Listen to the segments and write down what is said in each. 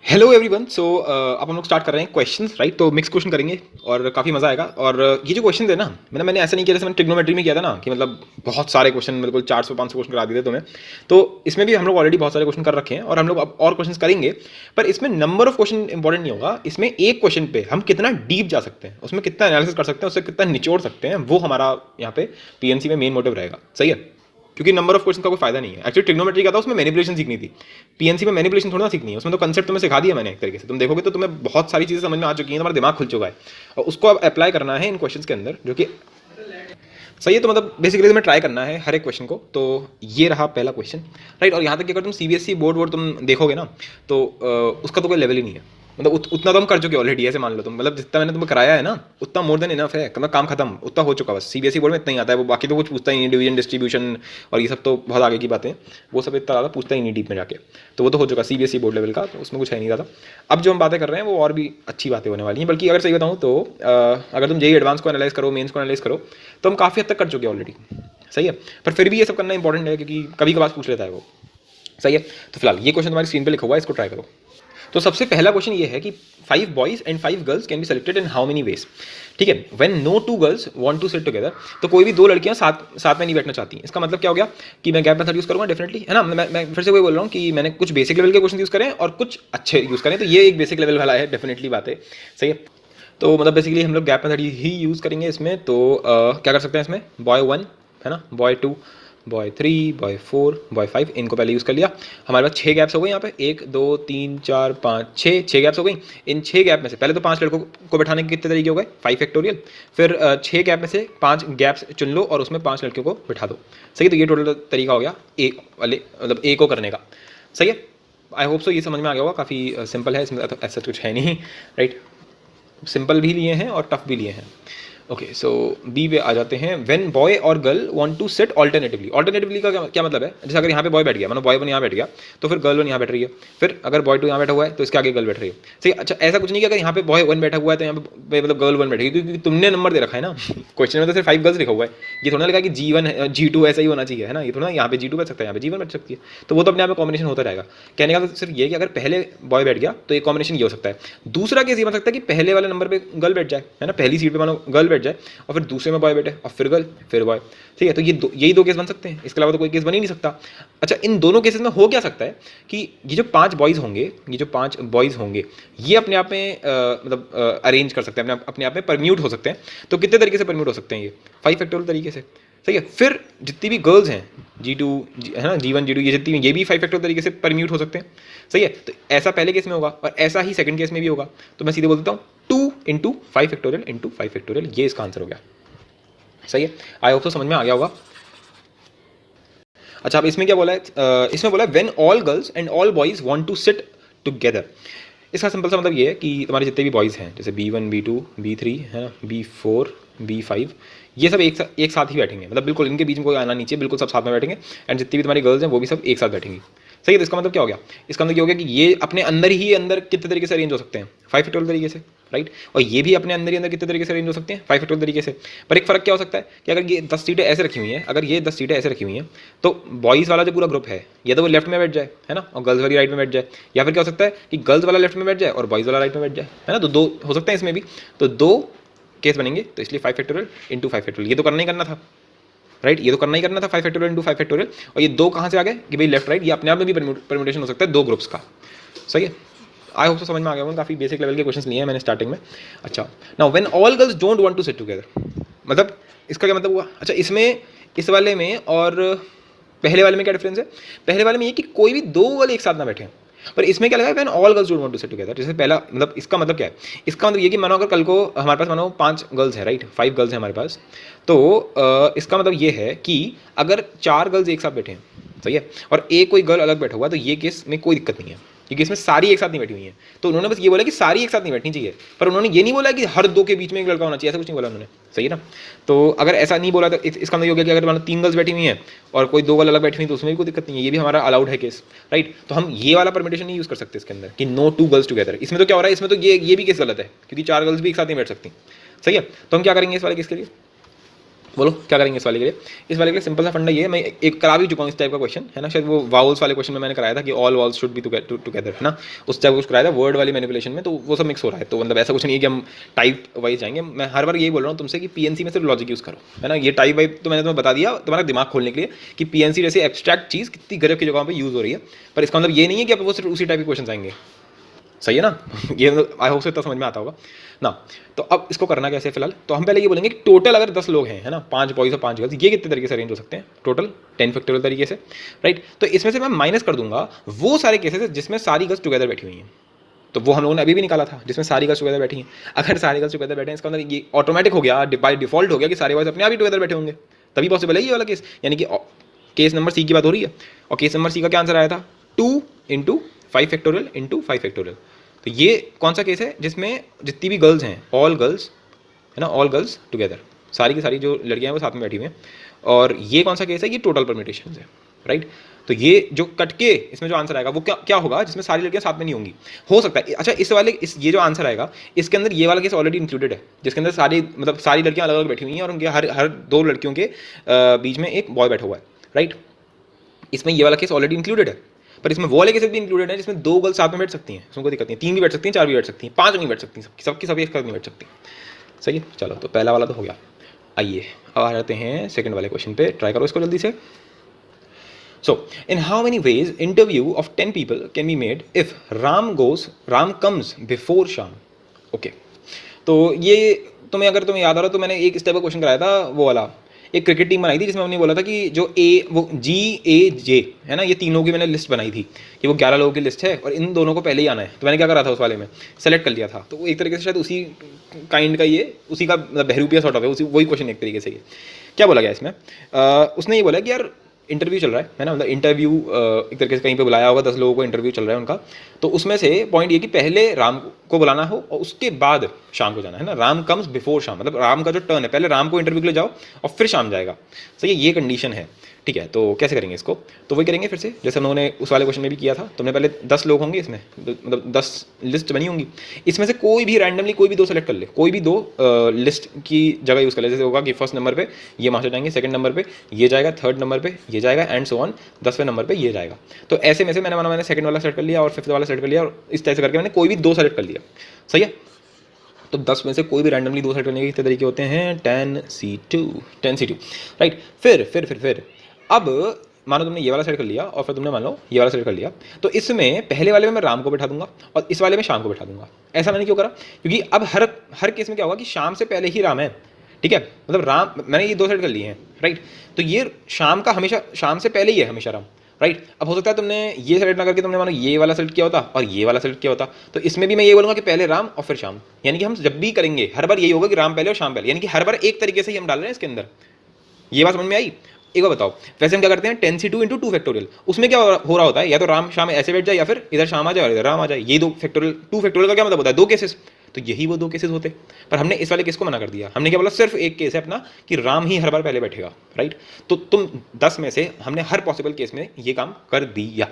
Hello everyone. अब हम लोग स्टार्ट कर रहे हैं क्वेश्चंस, राइट। तो मिक्स क्वेश्चन करेंगे और काफ़ी मज़ा आएगा। और ये जो क्वेश्चन है ना, मैंने ऐसा नहीं किया जैसे मैंने ट्रिग्नोमेट्री में किया था ना, कि मतलब बहुत सारे क्वेश्चन, बिल्कुल 400-500 क्वेश्चन करा दिए थे तुम्हें। तो इसमें भी हम लोग ऑलरेडी बहुत सारे क्वेश्चन कर रखे हैं और हम लोग अब और क्वेश्चन करेंगे। पर इसमें नंबर ऑफ क्वेश्चन इंपॉर्टेंट नहीं होगा, इसमें एक क्वेश्चन पे हम कितना डीप जा सकते हैं, उसमें कितना एनालिसिस कर सकते हैं, उससे कितना निचोड़ सकते हैं, वो हमारा यहाँ पे पीएनसी में मेन मोटिव रहेगा। सही है, क्योंकि नंबर ऑफ क्वेश्चन का कोई फायदा नहीं है। एक्चुअली ट्रिग्नोमेट्री का था, उसमें मैनिपुलेशन सीखनी थी। पीएनसी में मैनिपुलेशन थोड़ा ना सीखनी है, उसमें तो कंसेप्ट तुम्हें सिखा दिया मैंने एक तरीके से। तुम देखोगे तो तुम्हें बहुत सारी चीजें समझ में आ चुकी हैं, तुम्हारा दिमाग खुल चुका है और उसको अब अप्लाई करना है इन क्वेश्चंस के अंदर, जो कि सही है। तो मतलब बेसिकली तुम्हें ट्राई करना है हर एक क्वेश्चन को। तो ये रहा पहला क्वेश्चन, राइट। और यहाँ तक कि अगर तुम सीबीएसई बोर्ड तुम देखोगे ना, तो उसका तो कोई लेवल ही नहीं है। मतलब उतना तो हम कर चुके ऑलरेडी, ऐसे मान लो तुम। मतलब जितना मैंने तुम्हें कराया है ना, उतना मोर देन इनफ है। मतलब काम खत्म, उतना हो चुका। बस सीबीएसई बोर्ड में इतना ही आता है, वो बाकी तो कुछ पूछता ही नहीं। डिवीजन, डिस्ट्रीब्यूशन और ये सब तो बहुत आगे की बातें, वो सब इतना ज़्यादा पूछता ही नहीं डीप में जाके। तो वो तो हो चुका सीबीएसई बोर्ड लेवल का, तो उसमें कुछ है नहीं ज़्यादा। अब जो हम बातें कर रहे हैं वो और भी अच्छी बातें होने वाली हैं। बल्कि अगर सही बताऊँ तो अगर तुम जेई एडवांस को एनालाइज करो, मेंस को एनालाइज करो, तो हम काफ़ी हद तक कर चुके हैं ऑलरेडी। सही है, पर फिर भी ये सब करना इंपॉर्टेंट है, क्योंकि कभी कभार पूछ लेता है वो। सही है। तो फिलहाल ये क्वेश्चन तुम्हारी स्क्रीन पे लिखा हुआ है, इसको ट्राई करो। तो सबसे पहला क्वेश्चन ये है कि 5 boys and 5 girls can be selected in how many ways. ठीक है, when no 2 girls want to sit together. तो कोई भी दो लड़कियां साथ साथ में नहीं बैठना चाहती। इसका मतलब क्या हो गया कि मैं गैप मेथड यूज करूंगा डेफिनेटली, है ना। मैं फिर से वही बोल रहा हूँ कि मैंने कुछ बेसिक लेवल के क्वेश्चन यूज करें और कुछ अच्छे यूज करें। तो ये एक बेसिक लेवल वाला है, डेफिनेटली बात है। सही है। तो मतलब बेसिकली हम लोग गैप मेथड ही यूज़ करेंगे इसमें। तो क्या कर सकते हैं इसमें, बॉय 1 है ना, बॉय 2, बॉय 3, बॉय 4, बॉय 5, इनको पहले यूज़ कर लिया। हमारे पास 6 गैप्स हो गए यहाँ पे, 1 2 3 4 5 6 गैप्स हो गई। इन 6 गैप में से पहले तो 5 लड़कों को बैठाने के कितने तरीके हो गए, 5 फैक्टोरियल। फिर 6 गैप में से 5 गैप्स चुन लो और उसमें 5 लड़कियों को बैठा दो। सही है, तो ये टोटल तरीका हो गया ए वाले, मतलब ए को करने का। सही है, आई होप सो ये समझ में आ गया होगा। काफ़ी सिंपल है, इसमें ऐसा कुछ है नहीं, राइट। सिंपल भी लिए हैं और टफ भी लिए हैं। ओके, सो बी पे आ जाते हैं। व्हेन बॉय और girl want to sit alternatively. Alternatively का क्या मतलब है, जैसे अगर यहाँ पे बॉय बैठ गया, मतलब बॉय 1 यहाँ बैठ गया, तो फिर गर्ल 1 यहाँ बैठ रही है। फिर अगर बॉय 2 यहाँ बैठा हुआ है तो इसके आगे गर्ल बैठ रही है। सही। अच्छा, ऐसा कुछ नहीं कि अगर यहाँ पे बॉय 1 बैठा हुआ है तो यहाँ पे मतलब गर्ल 1 बैठेगी, क्योंकि तुमने नंबर दे रखा है ना। क्वेश्चन में तो सिर्फ 5 गर्ल्स लिखा हुआ है। ये थोड़ा लगा कि G1 G2 ऐसा ही होना चाहिए, है ना। ये थोड़ा यहाँ पे G2 बैठ सकता है, यहाँ पे G1 बैठ सकती है। तो वो तो अपने आप में कॉम्बिनेशन होता रहेगा। कहने का तो सिर्फ ये कि अगर पहले बॉय बैठ गया तो एक कॉम्बिनेशन ये हो सकता है। दूसरा केस ये बन सकता है कि पहले वाले नंबर पे गर्ल बैठ जाए, है ना, पहली सीट पे मानो गर्ल बैठ जाए और फिर दूसरे में बॉय बैठे और फिर गर्ल फिर बॉय। ठीक है, तो यही दो केस बन सकते हैं, इसके अलावा तो कोई केस बन ही नहीं सकता। अच्छा, इन दोनों केसेस में हो क्या सकता है कि ये जो 5 बॉयज़ होंगे, ये जो 5 बॉयज़ होंगे, ये अपने आप में मतलब अरेंज कर सकते हैं, अपने आप में परम्यूट हो सकते हैं। तो कितने तरीके से परम्यूट हो सकते हैं ये, 5 फैक्टोरियल तरीके से। सही है। फिर जितनी भी गर्ल्स हैं, G2 है ना, G1 G2, ये जितनी भी, ये भी 5 फैक्टोरियल तरीके से परम्यूट हो सकते हैं। सही है, तो ऐसा पहले केस में होगा और ऐसा ही सेकंड केस में भी होगा। तो मैं सीधे बोल देता हूँ 2 इंटू 5 फैक्टोरियल इंटू 5 फैक्टोरियल, ये इसका आंसर हो गया। सही है, आई होप तो समझ में आ गया होगा। अच्छा, अब इसमें क्या बोला है, इसमें बोला है when all girls and all boys want to sit together. इसका सिंपल सा मतलब ये है कि तुम्हारे जितने भी बॉयज़ हैं, जैसे B1 B2 B3 है ना, B4 B5, ये सब एक साथ ही बैठेंगे। मतलब बिल्कुल इनके बीच में कोई आना नहीं चाहिए, बिल्कुल सब साथ में बैठेंगे। एंड जितनी भी तुम्हारी गर्ल्स हैं वो भी सब एक साथ बैठेंगी। सही है, तो इसका मतलब क्या हो गया, इसका मतलब ये हो गया कि ये अपने अंदर ही अंदर कितने तरीके से अरेंज हो सकते हैं, 5 फैक्टोरियल तरीके से, राइट। और ये भी अपने अंदर ही अंदर कितने तरीके से अरेंज हो सकते हैं, 5 फैक्टोरियल तरीके से। पर एक फ़र्क क्या हो सकता है कि अगर ये 10 सीटें ऐसे रखी हुई हैं, अगर ये 10 सीटें ऐसे रखी हुई हैं, तो बॉयज़ वाला जो पूरा ग्रुप है, या तो वो लेफ्ट में बैठ जाए, है ना, और गर्ल्स वाली राइट में बैठ जाए। या फिर क्या हो सकता है कि गर्ल्स वाला लेफ्ट में बैठ जाए और बॉयज़ वाला राइट में बैठ जाए, है ना। तो दो हो सकते हैं इसमें भी, तो 2 केस बनेंगे। तो इसलिए 5 फैक्टोरियल इंटू 5 फैक्टोरियल, ये तो करना ही करना था, राइट। ये तो करना ही करना था, 5 फैक्टोरियल इंटू 5 फैक्टोरियल। और ये 2 कहाँ से आ गए कि भाई लेफ्ट राइट, ये अपने आप में भी परम्यूटेशन हो सकता है 2 ग्रुप्स का। सही है, आई होप तो समझ में आ गया होगा। काफ़ी बेसिक लेवल के क्वेश्चंस लिए हैं मैंने स्टार्टिंग में। अच्छा, now when all girls don't want to sit together, मतलब इसका क्या मतलब हुआ। अच्छा, इसमें इस वाले में और पहले वाले में क्या डिफरेंस है, पहले वाले में ये कि कोई भी 2 वाले एक साथ ना बैठे। पर इसमें क्या लगा, when all girls don't want to sit together. जैसे पहला मतलब इसका मतलब क्या है, इसका मतलब ये कि मानो अगर कल को हमारे पास मानो 5 गर्ल्स है, राइट, 5 गर्ल्स है हमारे पास। तो इसका मतलब ये है कि अगर 4 गर्ल्स एक साथ बैठे हैं, सही है, और एक कोई गर्ल अलग बैठा हुआ है, तो ये केस में कोई दिक्कत नहीं है, क्योंकि इसमें सारी एक साथ नहीं बैठी हुई हैं। तो उन्होंने बस ये बोला कि सारी एक साथ नहीं बैठनी चाहिए, पर उन्होंने ये नहीं बोला कि हर 2 के बीच में एक लड़का होना चाहिए, ऐसा कुछ नहीं बोला उन्होंने। सही है ना। तो अगर ऐसा नहीं बोला तो इसका मतलब ये हो गया कि अगर मान लो 3 गर्ल्स बैठी हुई हैं और कोई 2 गर्ल अलग बैठी हुई हैं, तो उसमें भी कोई दिक्कत नहीं है, ये भी हमारा अलाउड है केस, राइट। तो हम ये वाला परमिटेशन नहीं यूज़ कर सकते इसके अंदर कि नो 2 गर्ल्स टुगेदर। इसमें तो क्या हो रहा है, इसमें तो ये भी केस गलत है, क्योंकि 4 गर्ल्स भी एक साथ नहीं बैठ सकती। सही है, तो हम क्या करेंगे इस वाले केस के लिए, बोलो क्या करेंगे इस वाले के लिए। इस वाले के लिए सिंपल सा फंडा ये है, मैं एक करा भी चुका हूँ इस टाइप का क्वेश्चन है ना, शायद वो वाउल्स वाले क्वेश्चन में मैंने कराया था कि all vowels should be together है ना, उस टाइप कुछ कराया था वर्ड वाली मैनिपुलेशन में, तो वो सब मिक्स हो रहा है। तो मतलब ऐसा कुछ नहीं है कि हम टाइप वाइज जाएंगे, मैं हर बार यही बोल रहा हूँ तुमसे कि पीएनसी में सिर्फ लॉजिक यूज़ करो है ना, ये टाइप वाइप तो मैंने तुम्हें बता दिया तुम्हारा दिमाग खोलने के लिए कि पीएनसी जैसी एब्स्ट्रैक्ट चीज़ कितनी गजब की जगहों पर यूज़ हो रही है, पर इसका मतलब ये नहीं है कि आप वो सिर्फ उसी टाइप के क्वेश्चन आएंगे। सही है ना ये आई होप से इतना समझ में आता होगा ना। तो अब इसको करना कैसे फिलहाल, तो हम पहले ये बोलेंगे कि टोटल अगर 10 लोग हैं है ना, 5 बॉयज और 5 गर्ल्स, ये कितने तरीके से अरेंज हो सकते हैं, टोटल 10 फैक्टोरियल तरीके से, राइट। तो इसमें से मैं माइनस कर दूंगा वो सारे केसेस जिसमें सारी गर्ल्स टुगेदर बैठी हुई हैं, तो वो हम लोगों ने अभी भी निकाला था जिसमें सारी गर्ल्स टुगेदर बैठी हैं। अगर सारी गर्ल्स टुगेदर बैठे हैं इसका मतलब ये ऑटोमेटिक हो गया, बाय डिफॉल्ट हो गया कि सारे बॉयज अपने आप ही टुगेदर बैठे होंगे, तभी पॉसिबल है ये वाला केस, यानी कि केस नंबर सी की बात हो रही है। और केस नंबर सी का क्या आंसर आया था, 2 इंटू 5 फैक्टोरियल इंटू 5 फैक्टोरियल। तो ये कौन सा केस है जिसमें जितनी भी गर्ल्स हैं, ऑल गर्ल्स है ना, ऑल गर्ल्स टुगेदर, सारी की सारी जो लड़कियां हैं वो साथ में बैठी हुई हैं। और ये कौन सा केस है, ये टोटल परमिटेशन है, राइट। तो ये जो कट के इसमें जो आंसर आएगा वो क्या क्या होगा, जिसमें सारी लड़कियां साथ में नहीं होंगी, हो सकता है। अच्छा इस वाले ये जो आंसर आएगा इसके अंदर ये वाला केस ऑलरेडी इंक्लूडेड है, जिसके अंदर सारी मतलब सारी लड़कियां अलग अलग बैठी हुई हैं और उनके हर हर 2 लड़कियों के बीच में एक बॉय बैठा हुआ है, राइट। इसमें ये वाला केस ऑलरेडी इंक्लूडेड है, पर इसमें वो वाले केसेस भी इंक्लूडेड है जिसमें 2 गर्ल्स साथ में बैठ सकती हैं, उसमें कोई दिक्कत नहीं, 3 भी बैठ सकती हैं, 4 भी बैठ सकती हैं, 5 नहीं बैठ सकती, सबकी सभी एक साथ नहीं बैठ सकती। सही है, चलो तो पहला वाला तो हो गया। आइए अब आ जाते हैं सेकंड वाले क्वेश्चन पे, ट्राई करो इसको जल्दी से। So, in how many ways interview of 10 people can be made if Ram comes before Sham? Okay. तो ये तुम्हें याद आ रहा तो मैंने एक स्टेप का क्वेश्चन कराया था वो वाला, एक क्रिकेट टीम बनाई थी जिसमें हमने बोला था कि जो वो GAJ है ना, ये तीनों की मैंने लिस्ट बनाई थी कि वो 11 लोगों की लिस्ट है और इन दोनों को पहले ही आना है। तो मैंने क्या करा था उस वाले में, सेलेक्ट कर लिया था। तो एक तरीके से शायद उसी काइंड का ये उसी का बहरूपिया सॉर्ट ऑफ है, उसी वही क्वेश्चन एक तरीके से। ये क्या बोला गया इसमें, उसने ये बोला कि यार इंटरव्यू चल रहा है ना, मतलब इंटरव्यू एक तरीके से कहीं पे बुलाया होगा, 10 लोगों को इंटरव्यू चल रहा है उनका। तो उसमें से पॉइंट ये कि पहले राम को बुलाना हो और उसके बाद शाम को जाना है ना, राम कम्स बिफोर शाम, मतलब राम का जो टर्न है पहले राम को इंटरव्यू के लिए जाओ और फिर शाम जाएगा। सही है, ये कंडीशन है, ठीक है। तो कैसे करेंगे इसको, तो वही करेंगे फिर से जैसे हम लोगों ने उस वाले क्वेश्चन में भी किया था। तुमने पहले 10 लोग होंगे इसमें, मतलब 10 लिस्ट बनी होंगी, इसमें से कोई भी रैंडमली कोई भी 2 सेलेक्ट कर ले, कोई भी 2 लिस्ट की जगह यूज़ कर ले। जैसे होगा कि फर्स्ट नंबर पे ये मास्टर जाएंगे, सेकंड नंबर पे ये जाएगा, थर्ड नंबर पे ये जाएगा एंड सो ऑन, 10वें नंबर पे ये जाएगा। तो ऐसे में से मैंने सेकंड वाला सेलेक्ट कर लिया और फिफ्थ वाला सेलेक्ट कर लिया और इस तरह से करके मैंने कोई भी 2 सेलेक्ट कर लिया। सही है, तो 10 में से कोई भी रैंडमली 2 सेलेक्ट करने के कितने तरीके होते हैं, 10C2 राइट। फिर अब मानो तुमने ये वाला सेलेक्ट कर लिया और फिर तुमने मान लो ये वाला सेलेक्ट कर लिया, तो इसमें पहले वाले में मैं राम को बैठा दूंगा और इस वाले में शाम को बैठा दूंगा। ऐसा मैंने क्यों करा, क्योंकि अब हर केस में क्या होगा कि शाम से पहले ही राम है, ठीक है। मतलब राम मैंने ये 2 सेलेक्ट कर लिए हैं, राइट। तो ये शाम का हमेशा शाम से पहले ही है हमेशा राम, राइट। अब हो सकता है तुमने ये सेलेक्ट ना करके तुमने मानो ये वाला सेलेक्ट किया होता और ये वाला सेलेक्ट किया होता, तो इसमें भी मैं ये बोलूँगा कि पहले राम और फिर शाम, यानी कि हम जब भी करेंगे हर बार यही होगा कि राम पहले और शाम पहले, यानी कि हर बार एक तरीके से ही हम डाल रहे हैं इसके अंदर। ये बात समझ में आई, एक बार बताओ। वैसे हम क्या करते हैं 10C2 इंटू 2 फैक्टोरियल, उसमें क्या हो रहा होता है, या तो राम शाम ऐसे बैठ जाए या फिर इधर शाम आ जाए और इधर राम आ जाए, ये 2 फैक्टोरियल 2 फैक्टोरियल का क्या मतलब होता है, 2 केसेस। तो यही वो 2 केसेस होते, पर हमने इस वाले केस को मना कर दिया। हमने क्या बोला, सिर्फ एक केस है अपना कि राम ही हर बार पहले बैठेगा, राइट। तो तुम 10 में से हमने हर पॉसिबल केस में ये काम कर दिया,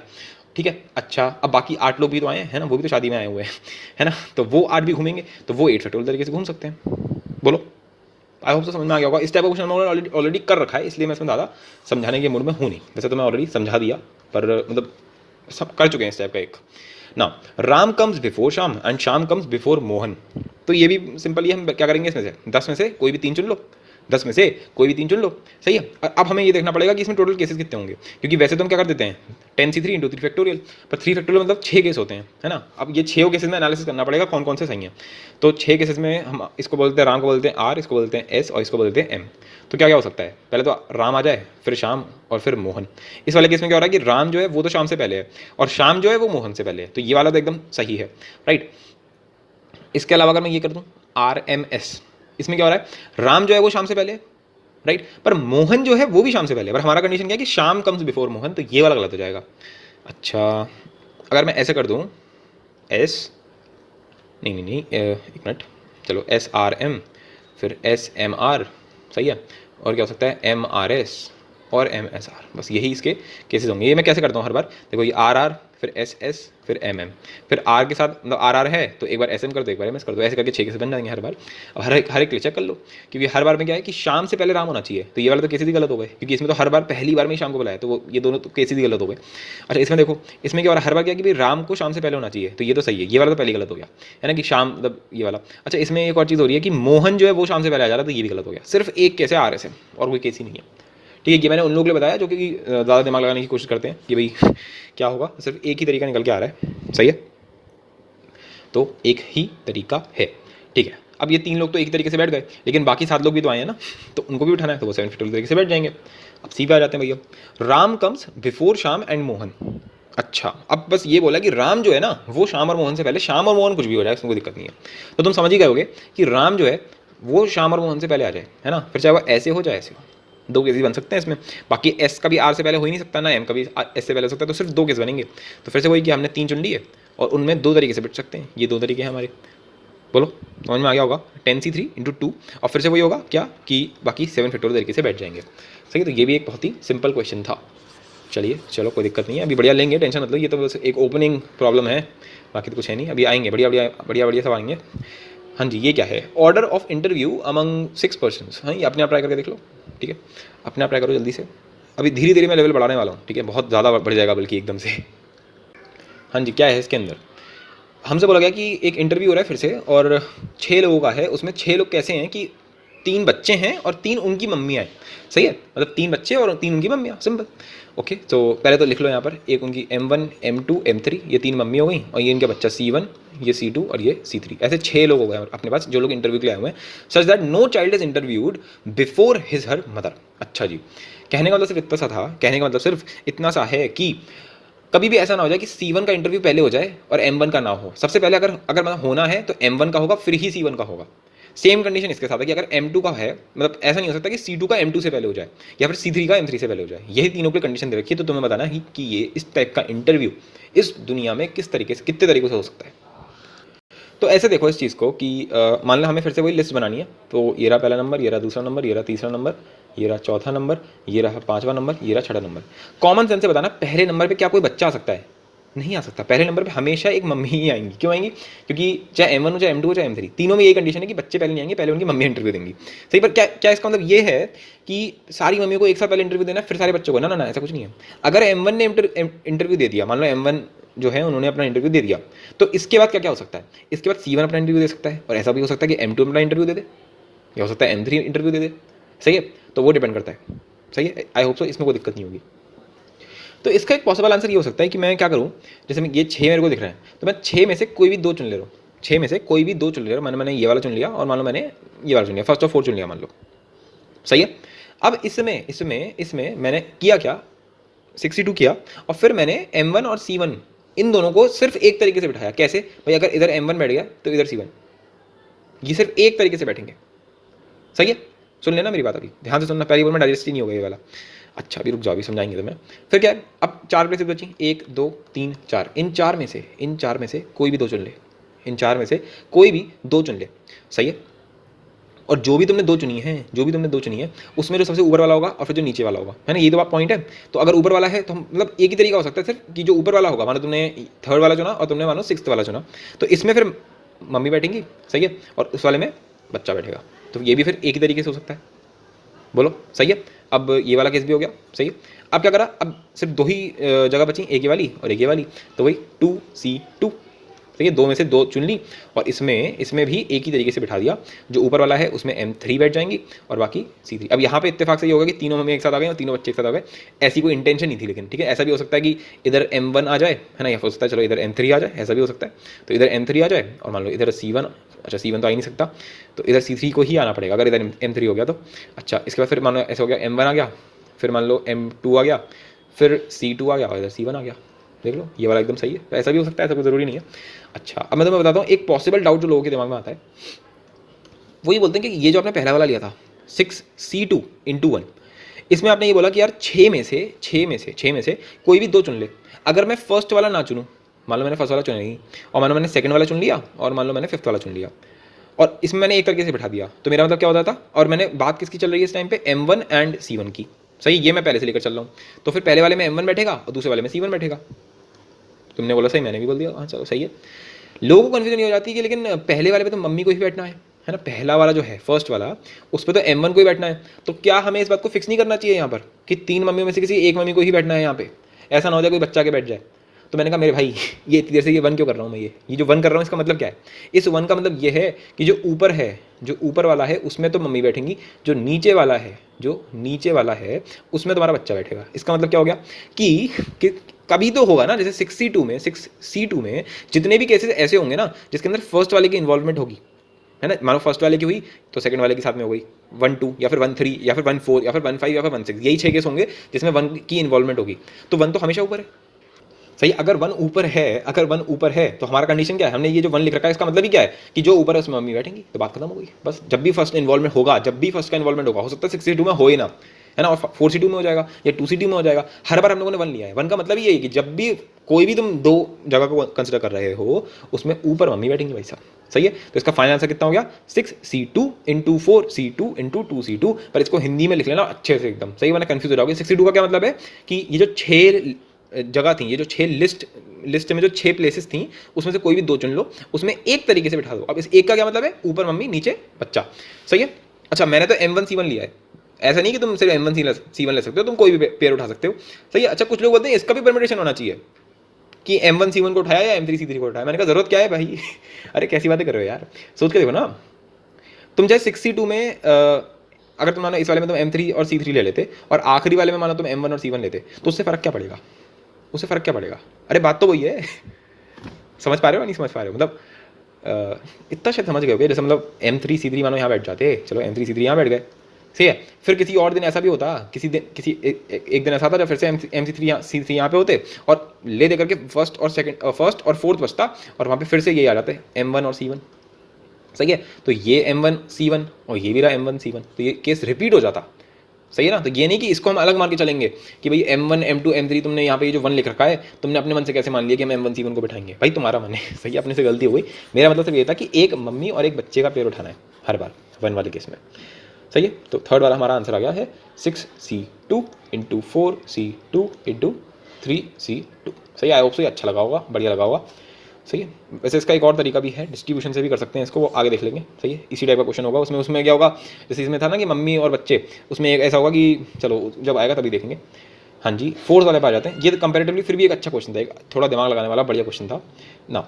ठीक है। अच्छा अब बाकी 8 लोग भी तो आए हैं ना, वो भी तो शादी में आए हुए हैं है ना, तो वो 8 भी घूमेंगे, तो वो 8 फैक्टोरियल तरीके से घूम सकते हैं। बोलो, आई होप तो समझ में आ गया होगा। इस टाइप का क्वेश्चन मैंने ऑलरेडी कर रखा है, इसलिए मैं इसमें ज़्यादा समझाने के मूड में हूँ नहीं। वैसे तो मैं ऑलरेडी समझा दिया, पर मतलब सब कर चुके हैं इस टाइप का एक ना। राम कम्स बिफोर शाम एंड शाम कम्स बिफोर मोहन, तो ये भी सिंपल ही हम क्या करेंगे, इसमें से 10 में से कोई भी 3 चुन लो, 10 में से कोई भी 3 चुन लो, सही है। अब हमें ये देखना पड़ेगा कि इसमें टोटल केसेस कितने होंगे, क्योंकि वैसे तो हम क्या कर देते हैं 10C3 इंटू 3 फैक्टोरियल, पर 3 फैक्टोरियल मतलब 6 केस होते हैं, है ना। अब ये 6 केसेस में एनालिसिस करना पड़ेगा कौन कौन से सही हैं। तो 6 केसेस में हम इसको बोलते हैं, राम को बोलते हैं R, इसको बोलते हैं S और इसको बोलते हैं M। तो क्या क्या हो सकता है, पहले तो राम आ जाए, फिर शाम और फिर मोहन। इस वाले केस में क्या हो रहा है कि राम जो है वो तो शाम से पहले है और शाम जो है वो मोहन से पहले है, तो ये वाला तो एकदम सही है, राइट। इसके अलावा अगर मैं ये कर दूँ RMS, इसमें क्या हो रहा है, राम जो है वो शाम से पहले है, राइट, पर मोहन जो है वो भी शाम से पहले, पर हमारा कंडीशन क्या है कि शाम कम्स बिफोर मोहन, तो ये वाला गलत हो जाएगा। अच्छा अगर मैं ऐसे कर दूं एस, नहीं एक मिनट, चलो SRM फिर SMR, सही है, और क्या हो सकता है MRS और MSR, बस यही इसके केसेस होंगे। ये मैं कैसे करता हूँ हर बार, देखो ये RR फिर एस एस, फिर एम एम, फिर आर के साथ मतलब आर आर है तो एक बार एस एम कर दो, एक बार एम एस कर दो, ऐसे करके 6 केसेस बन जाएंगे हर बार। अब हर एक के लिए चेक कर लो, क्योंकि हर बार में क्या है कि शाम से पहले राम होना चाहिए, तो ये वाला तो केसेस ही गलत हो गए, क्योंकि इसमें तो हर बार पहली बार में ही शाम को बुलाया, तो वो ये दोनों तो केसेस ही गलत हो गए। अच्छा इसमें देखो, इसमें क्या हो रहा है, हर बार क्या कि भाई राम को शाम से पहले होना चाहिए, तो ये तो सही है, ये वाला तो पहले गलत हो गया है ना कि शाम मतलब ये वाला। अच्छा इसमें एक और चीज़ हो रही है कि मोहन जो है वो शाम से पहले आ जा रहा है, तो ये भी गलत हो गया। सिर्फ एक केस है आर एस है और कोई केस ही नहीं है। ठीक है, ये मैंने उन लोगों के लिए बताया जो कि ज़्यादा दिमाग लगाने की कोशिश करते हैं कि भाई क्या होगा, सिर्फ एक ही तरीका निकल के आ रहा है, सही है, तो एक ही तरीका है। ठीक है, अब ये 3 लोग तो एक तरीके से बैठ गए, लेकिन बाकी 7 लोग भी तो आए हैं ना, तो उनको भी उठाना है, तो वो 7 फिफ्टी तरीके से बैठ जाएंगे। अब सी पे आ जाते हैं भैया, Ram comes before Shyam and Mohan. अच्छा अब बस ये बोला कि राम जो है ना वो श्याम और मोहन से पहले, श्याम और मोहन कुछ भी हो जाए उसमें कोई दिक्कत नहीं है, तो तुम समझ ही गए होगे कि राम जो है वो श्याम और मोहन से पहले आ जाए, है ना, फिर चाहे वो ऐसे हो जाए ऐसे हो, 2 केस ही बन सकते हैं इसमें। बाकी एस का भी आर से पहले हो ही नहीं सकता ना, एम का भी एस से पहले हो सकता है, तो सिर्फ 2 केस बनेंगे। तो फिर से वही कि हमने 3 चुन लिए और उनमें 2 तरीके से बैठ सकते हैं, ये 2 तरीके हैं हमारे। बोलो समझ में आ गया होगा, 10c3 × 2 और फिर से वही होगा क्या कि बाकी 7 फैक्टोरियल तरीके से बैठ जाएंगे, सही है। तो ये भी एक बहुत ही सिंपल क्वेश्चन था। चलिए चलो कोई दिक्कत नहीं है, अभी बढ़िया लेंगे, टेंशन मतलब, ये तो बस एक ओपनिंग प्रॉब्लम है, बाकी तो कुछ है नहीं, अभी आएंगे बढ़िया बढ़िया बढ़िया बढ़िया सब आएंगे। हाँ जी, ये क्या है, order of interview among 6 persons. हाँ ये अपने आप ट्राई करके देख लो, ठीक है, अपने आप ट्राई करो जल्दी से, अभी धीरे धीरे मैं लेवल बढ़ाने वाला हूँ, ठीक है, बहुत ज़्यादा बढ़ जाएगा बल्कि एकदम से। हाँ जी, क्या है इसके अंदर, हमसे बोला गया कि एक इंटरव्यू हो रहा है फिर से और 6 लोगों का है, उसमें 6 लोग कैसे हैं कि 3 बच्चे हैं और 3 उनकी मम्मियाँ हैं, सही है, मतलब 3 बच्चे और 3 उनकी मम्मियाँ, सिंपल। ओके तो पहले तो लिख लो यहाँ पर, एक उनकी M1 M2 M3, ये 3 मम्मी हो गई, और ये इनका बच्चा C1, ये C2 और ये C3, ऐसे 6 लोग हो गए अपने पास जो लोग इंटरव्यू के लिए आए हुए हैं। Such that no child is interviewed before his her mother. अच्छा जी, कहने का मतलब सिर्फ इतना सा था, कहने का मतलब सिर्फ इतना सा है कि कभी भी ऐसा ना हो जाए कि C1 का इंटरव्यू पहले हो जाए और M1 का ना हो। सबसे पहले अगर अगर मतलब होना है तो M1 का होगा, फिर ही C1 का होगा। सेम कंडीशन इसके साथ है कि अगर M2 का है, मतलब ऐसा नहीं हो सकता कि C2 का M2 से पहले हो जाए या फिर C3 का M3 से पहले हो जाए, यही तीनों की कंडीशन दे रखी है। तो तुम्हें बताना है कि ये इस टाइप का इंटरव्यू इस दुनिया में किस तरीके से, कितने तरीकों से हो सकता है। तो ऐसे देखो इस चीज़ को कि मान लो हमें फिर से वही लिस्ट बनानी है, तो ये रहा पहला नंबर, ये रहा दूसरा नंबर, ये रहा तीसरा नंबर, ये रहा चौथा नंबर, ये रहा पांचवा नंबर, ये रहा छठा नंबर। कॉमन सेंस से बताना पहले नंबर पे क्या कोई बच्चा आ सकता है? नहीं आ सकता। पहले नंबर पे हमेशा एक मम्मी ही आएंगी। क्यों आएंगी? क्योंकि चाहे M1 हो, चाहे M2 हो, चाहे M3, तीनों में यही कंडीशन है कि बच्चे पहले नहीं आएंगे, पहले उनकी मम्मी इंटरव्यू देंगी। सही, पर क्या क्या इसका मतलब ये है कि सारी मम्मियों को एक साथ पहले इंटरव्यू देना फिर सारे बच्चों को? ना ना ना, ऐसा कुछ नहीं है। अगर M1 ने इंटरव्यू दे दिया, मान लो M1 जो है उन्होंने अपना इंटरव्यू दे दिया, तो इसके बाद क्या क्या हो सकता है? इसके बाद C1 अपना इंटरव्यू दे सकता है, और ऐसा भी हो सकता है कि M2 अपना इंटरव्यू दे दे, या हो सकता है M3 इंटरव्यू दे दे। सही है, तो वो डिपेंड करता है। सही है, आई होप सो इसमें कोई दिक्कत नहीं होगी। तो इसका एक पॉसिबल आंसर ये हो सकता है कि मैं क्या करूँ, जैसे मैं ये 6 मेरे को दिख रहे हैं, तो मैं 6 में से कोई भी 2 चुन ले रहा हूँ। 6 में से कोई भी 2 चुन ले रहा हूँ। मैंने ये वाला चुन लिया, और मान लो मैंने ये वाला चुन लिया, फर्स्ट ऑफ 4 चुन लिया मान लो। सही है, अब इसमें मैंने किया क्या, 62 किया, और फिर मैंने M1 और C1 इन दोनों को सिर्फ एक तरीके से बिठाया। कैसे भाई? अगर इधर M1 बैठ गया तो इधर C1, ये सिर्फ एक तरीके से बैठेंगे। सही है, सुन लेना मेरी बात, अभी ध्यान से सुनना, पहली बार में डाइजेस्ट ही नहीं होगा ये वाला। अच्छा अभी रुक जाओ, अभी समझाएंगे तुम्हें। फिर क्या है, अब 4 प्लेसेस बची, 1 2 3 4। इन चार में से कोई भी 2 चुन ले, इन 4 में से कोई भी 2 चुन ले। सही है, और जो भी तुमने 2 चुनी है उसमें जो सबसे ऊपर वाला होगा और फिर जो नीचे वाला होगा, है ना, ये तो आप पॉइंट है। तो अगर ऊपर वाला है तो मतलब एक ही तरीका हो सकता है सिर्फ कि जो ऊपर वाला होगा, मानो तुमने 3rd वाला चुना और तुमने मानो 6th वाला चुना, तो इसमें फिर मम्मी बैठेंगी। सही है, और उस वाले में बच्चा बैठेगा, तो ये भी फिर एक ही तरीके से हो सकता है। बोलो सही है। अब ये वाला केस भी हो गया। सही है, अब क्या करा, अब सिर्फ 2 ही जगह बची, एक ये वाली और एक ये वाली, तो वही 2C2। ठीक है, 2 में से 2 चुन ली, और इसमें भी एक ही तरीके से बिठा दिया। जो ऊपर वाला है उसमें M3 बैठ जाएंगी और बाकी C3। अब यहाँ पे इत्तेफाक से ये होगा कि तीनों मम्मी एक साथ आ गए और तीनों बच्चे एक साथ आ गए। ऐसी कोई इंटेंशन नहीं थी, लेकिन ठीक है, ऐसा भी हो सकता है कि इधर M1 आ जाए, है ना, या हो सकता है चलो इधर M3 आ जाए, ऐसा भी हो सकता है। तो इधर M3 आ जाए और मान लो इधर C1, अच्छा C1 तो आ ही नहीं सकता, तो इधर C3 को ही आना पड़ेगा अगर इधर M3 हो गया तो। अच्छा इसके बाद फिर मान लो ऐसा हो गया, M1 आ गया, फिर मान लो M2 आ गया, फिर C2 आ गया और इधर C1 आ गया। देख लो ये वाला एकदम सही है। तो ऐसा भी हो सकता है, ऐसा कोई ज़रूरी नहीं है। अच्छा अब मैं तुम्हें बताता हूँ एक पॉसिबल डाउट जो लोगों के दिमाग में आता है, वो ये बोलते हैं कि ये जो आपने पहला वाला लिया था 6C2 × 1, इसमें आपने ये बोला कि यार 6 में से कोई भी 2 चुन ले। अगर मैं फर्स्ट वाला ना चुनूँ, मान लो मैंने फर्स्ट वाला चुना नहीं, और मान लो मैंने सेकंड वाला चुन लिया, और मान लो मैंने 5th वाला चुन लिया, और इसमें मैंने एक तरीके से बिठा दिया, तो मेरा मतलब क्या होता था? और मैंने बात किसकी चल रही है इस टाइम पे? M1 एंड C1 की। सही, ये मैं पहले से लेकर चल रहा हूँ। तो फिर पहले वाले में M1 बैठेगा और दूसरे वाले में C1 बैठेगा। तुमने बोला सही, मैंने भी बोल दिया, हाँ चलो सही है। लोगों को कन्फ्यूजन हो जाती है कि लेकिन पहले वाले पे तो मम्मी को ही बैठना है ना, पहला वाला जो है फर्स्ट वाला, उस पर तो M1 को ही बैठना है, तो क्या हमें इस बात को फिक्स नहीं करना चाहिए यहाँ पर कि 3 मम्मियों में से किसी एक मम्मी को ही बैठना है यहाँ पे, ऐसा ना हो जाए कोई बच्चा के बैठ जाए। तो मैंने कहा मेरे भाई ये इतनी देर से ये 1 क्यों कर रहा हूँ मैं, ये जो 1 कर रहा हूँ इसका मतलब क्या है, इस 1 का मतलब ये है कि जो ऊपर है, जो ऊपर वाला है उसमें तो मम्मी बैठेंगी, जो नीचे वाला है, जो नीचे वाला है उसमें तुम्हारा बच्चा बैठेगा। इसका मतलब क्या हो गया कि कभी तो होगा ना, जैसे 6C2 में जितने भी केसेस ऐसे होंगे ना जिसके अंदर फर्स्ट वाले की इन्वॉल्वमेंट होगी, है ना, मानो फर्स्ट वाले की हुई तो सेकंड वाले के साथ में हो गई 1-2 या फिर 1-3 या फिर 1-4 या फिर 1-5 या फिर 1-6, यही 6 केस होंगे जिसमें 1 की इन्वॉल्वमेंट होगी, तो 1 तो हमेशा ऊपर है। सही, अगर 1 ऊपर है, अगर 1 ऊपर है तो हमारा कंडीशन क्या है, हमने ये जो 1 लिख रखा है इसका मतलब ही क्या है कि जो ऊपर है उसमें मम्मी बैठेंगी, तो बात खत्म हो गई बस। जब भी फर्स्ट इन्वॉल्वमेंट होगा, जब भी फर्स्ट का इन्वॉल्वमेंट होगा, हो सकता है 6C2 में हो ही ना, है ना, और 4C2 में हो जाएगा या 2C2 में हो जाएगा, हर बार हम लोगों ने 1 लिया है। 1 का मतलब ये है कि जब भी कोई भी तुम 2 जगह को कंसिडर कर रहे हो उसमें ऊपर मम्मी बैठेंगी भाई साहब। सही है, तो इसका फाइनल आंसर कितना हो गया, 6C2 into 4C2 into 2C2। पर इसको हिंदी में लिख लेना अच्छे से एकदम, सही, वरना कंफ्यूज हो जाओगे। 6C2 का क्या मतलब है कि ये जो 6 जगह थी, ये जो 6 लिस्ट में जो 6 प्लेसेस थी उसमें से कोई भी 2 चुन लो, उसमें एक तरीके से बिठा दो। अब इस एक का क्या मतलब है, ऊपर मम्मी नीचे बच्चा। सही है, अच्छा मैंने तो M1C1 लिया है, ऐसा नहीं कि तुम सिर्फ M1C1 ले सकते हो, तुम कोई भी पेयर उठा सकते हो। सही है, अच्छा कुछ लोग बोलते हैं इसका भी परमिटेशन होना चाहिए कि M1C1 को उठाया या M3C3 को उठाया। मैंने कहा जरूरत क्या है भाई अरे कैसी बातें कर रहे हो यार, सोच के देखो ना। तुम चाहे 6C2 में अगर तुम मानो इस वाले में तुम M3 और C3 ले लेते और आखिरी वाले में मानो तुम M1 और C1 लेते, तो उससे फर्क क्या पड़ेगा, उससे फ़र्क क्या पड़ेगा। अरे बात तो वही है समझ पा रहे हो नहीं समझ पा रहे हो, मतलब इतना शायद समझ गए हो, जैसे मतलब M3C3 मानो यहाँ बैठ जाते, चलो M3C3 यहाँ बैठ गए, सही है, फिर किसी और दिन ऐसा भी होता, किसी दिन किसी एक दिन ऐसा था जब फिर से MC3 यहाँ पे होते और ले दे करके फर्स्ट और फोर्थ बचता और वहाँ पे फिर से ये आ जाते M1 और C1। सही है, तो ये M1C1 और ये भी रहा M1C1, तो ये केस रिपीट हो जाता। सही है ना, तो ये नहीं कि इसको हम अलग मान के चलेंगे कि भाई M1 M2 M3 तुमने यहाँ पे ये जो 1 लिख रखा है तुमने अपने मन से कैसे मान लिया कि हम M1C1 को बिठाएंगे, भाई तुम्हारा मन है। सही है, अपने से गलती हो गई। मेरा मतलब सिर्फ ये था कि एक मम्मी और एक बच्चे का पेयर उठाना है हर बार 1 वाले केस में। सही है, तो थर्ड वाला हमारा आंसर आ गया है 6C2 into 4C2 into 3C2। सही, आई होप सो अच्छा लगा होगा, बढ़िया लगा होगा। सही है, वैसे इसका एक और तरीका भी है, डिस्ट्रीब्यूशन से भी कर सकते हैं इसको, वो आगे देख लेंगे। सही है, इसी टाइप का क्वेश्चन होगा उसमें क्या होगा, जैसे इसमें था ना कि मम्मी और बच्चे, उसमें एक ऐसा होगा कि चलो जब आएगा तभी देखेंगे। हाँ जी, फोर्थ वाले पे आ जाते हैं। ये कंपेरेटिवली फिर भी एक अच्छा क्वेश्चन था, एक थोड़ा दिमाग लगाने वाला बढ़िया क्वेश्चन था ना।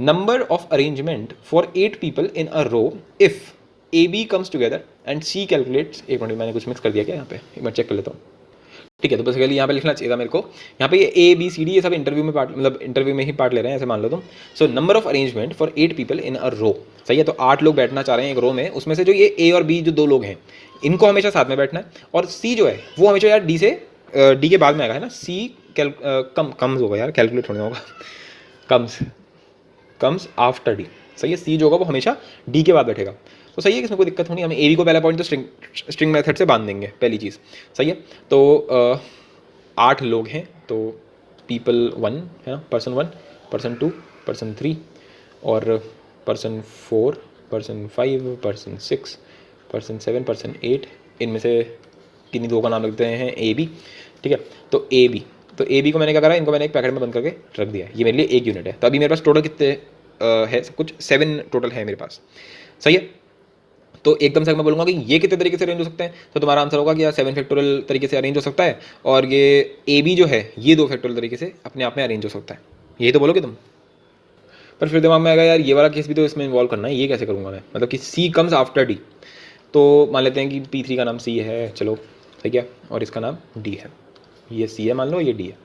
Number of arrangement for 8 people in a row if AB comes together and C calculates. एक मिनट, मैंने कुछ मिक्स कर दिया क्या यहाँ पे, एक बार चेक कर लेता हूँ। ठीक है, तो बेसिकली यहाँ पे लिखना चाहिए था मेरे को, यहाँ पे ये ABCD ये सब इंटरव्यू में पार्ट, मतलब इंटरव्यू में ही पार्ट ले रहे हैं ऐसे मान लो तुम। So number of arrangement for 8 people in a row. सही है, तो 8 लोग बैठना चाह रहे हैं एक रो में, उसमें से जो ये A और B जो 2 लोग हैं इनको हमेशा साथ में बैठना है, और C जो है वो हमेशा यार D के बाद में आएगा, है ना। C कम्स होगा यार, कैलकुलेट होने होगा, कम्स आफ्टर D। सही है, C जो होगा वो हमेशा D के बाद बैठेगा। तो सही है कि इसमें कोई दिक्कत होनी, हमें AB को पहला पॉइंट तो स्ट्रिंग मेथड से बांध देंगे, पहली चीज़। सही है, तो 8 लोग हैं, तो पीपल 1 है ना, पर्सन 1, पर्सन 2, पर्सन 3 और person 4, person 5, person 6, person 7, person 8। इनमें से किन्हीं 2 का नाम लिखते हैं AB। ठीक है, तो AB, तो AB को मैंने क्या करा, इनको मैंने एक पैकेट में बंद करके रख दिया है, ये मेरे लिए 1 यूनिट है। तो अभी मेरे पास टोटल कितने है, सब कुछ 7 टोटल है मेरे पास। सही है, तो एकदम से मैं बोलूँगा कि ये कितने तरीके से अरेंज हो सकते हैं, तो तुम्हारा आंसर होगा कि यार 7 फैक्टोरियल तरीके से अरेंज हो सकता है, और ये AB जो है ये 2 फैक्टोरियल तरीके से अपने आप में अरेंज हो सकता है, यही तो बोलोगे तुम। पर फिर दिमाग में आएगा यार ये वाला केस भी तो इसमें इन्वॉल्व करना है, ये कैसे करूँगा मैं, मतलब कि C कम्स आफ्टर D। तो मान लेते हैं कि P3 का नाम C है, चलो सही है, और इसका नाम D है, ये C है मान लो, ये D है।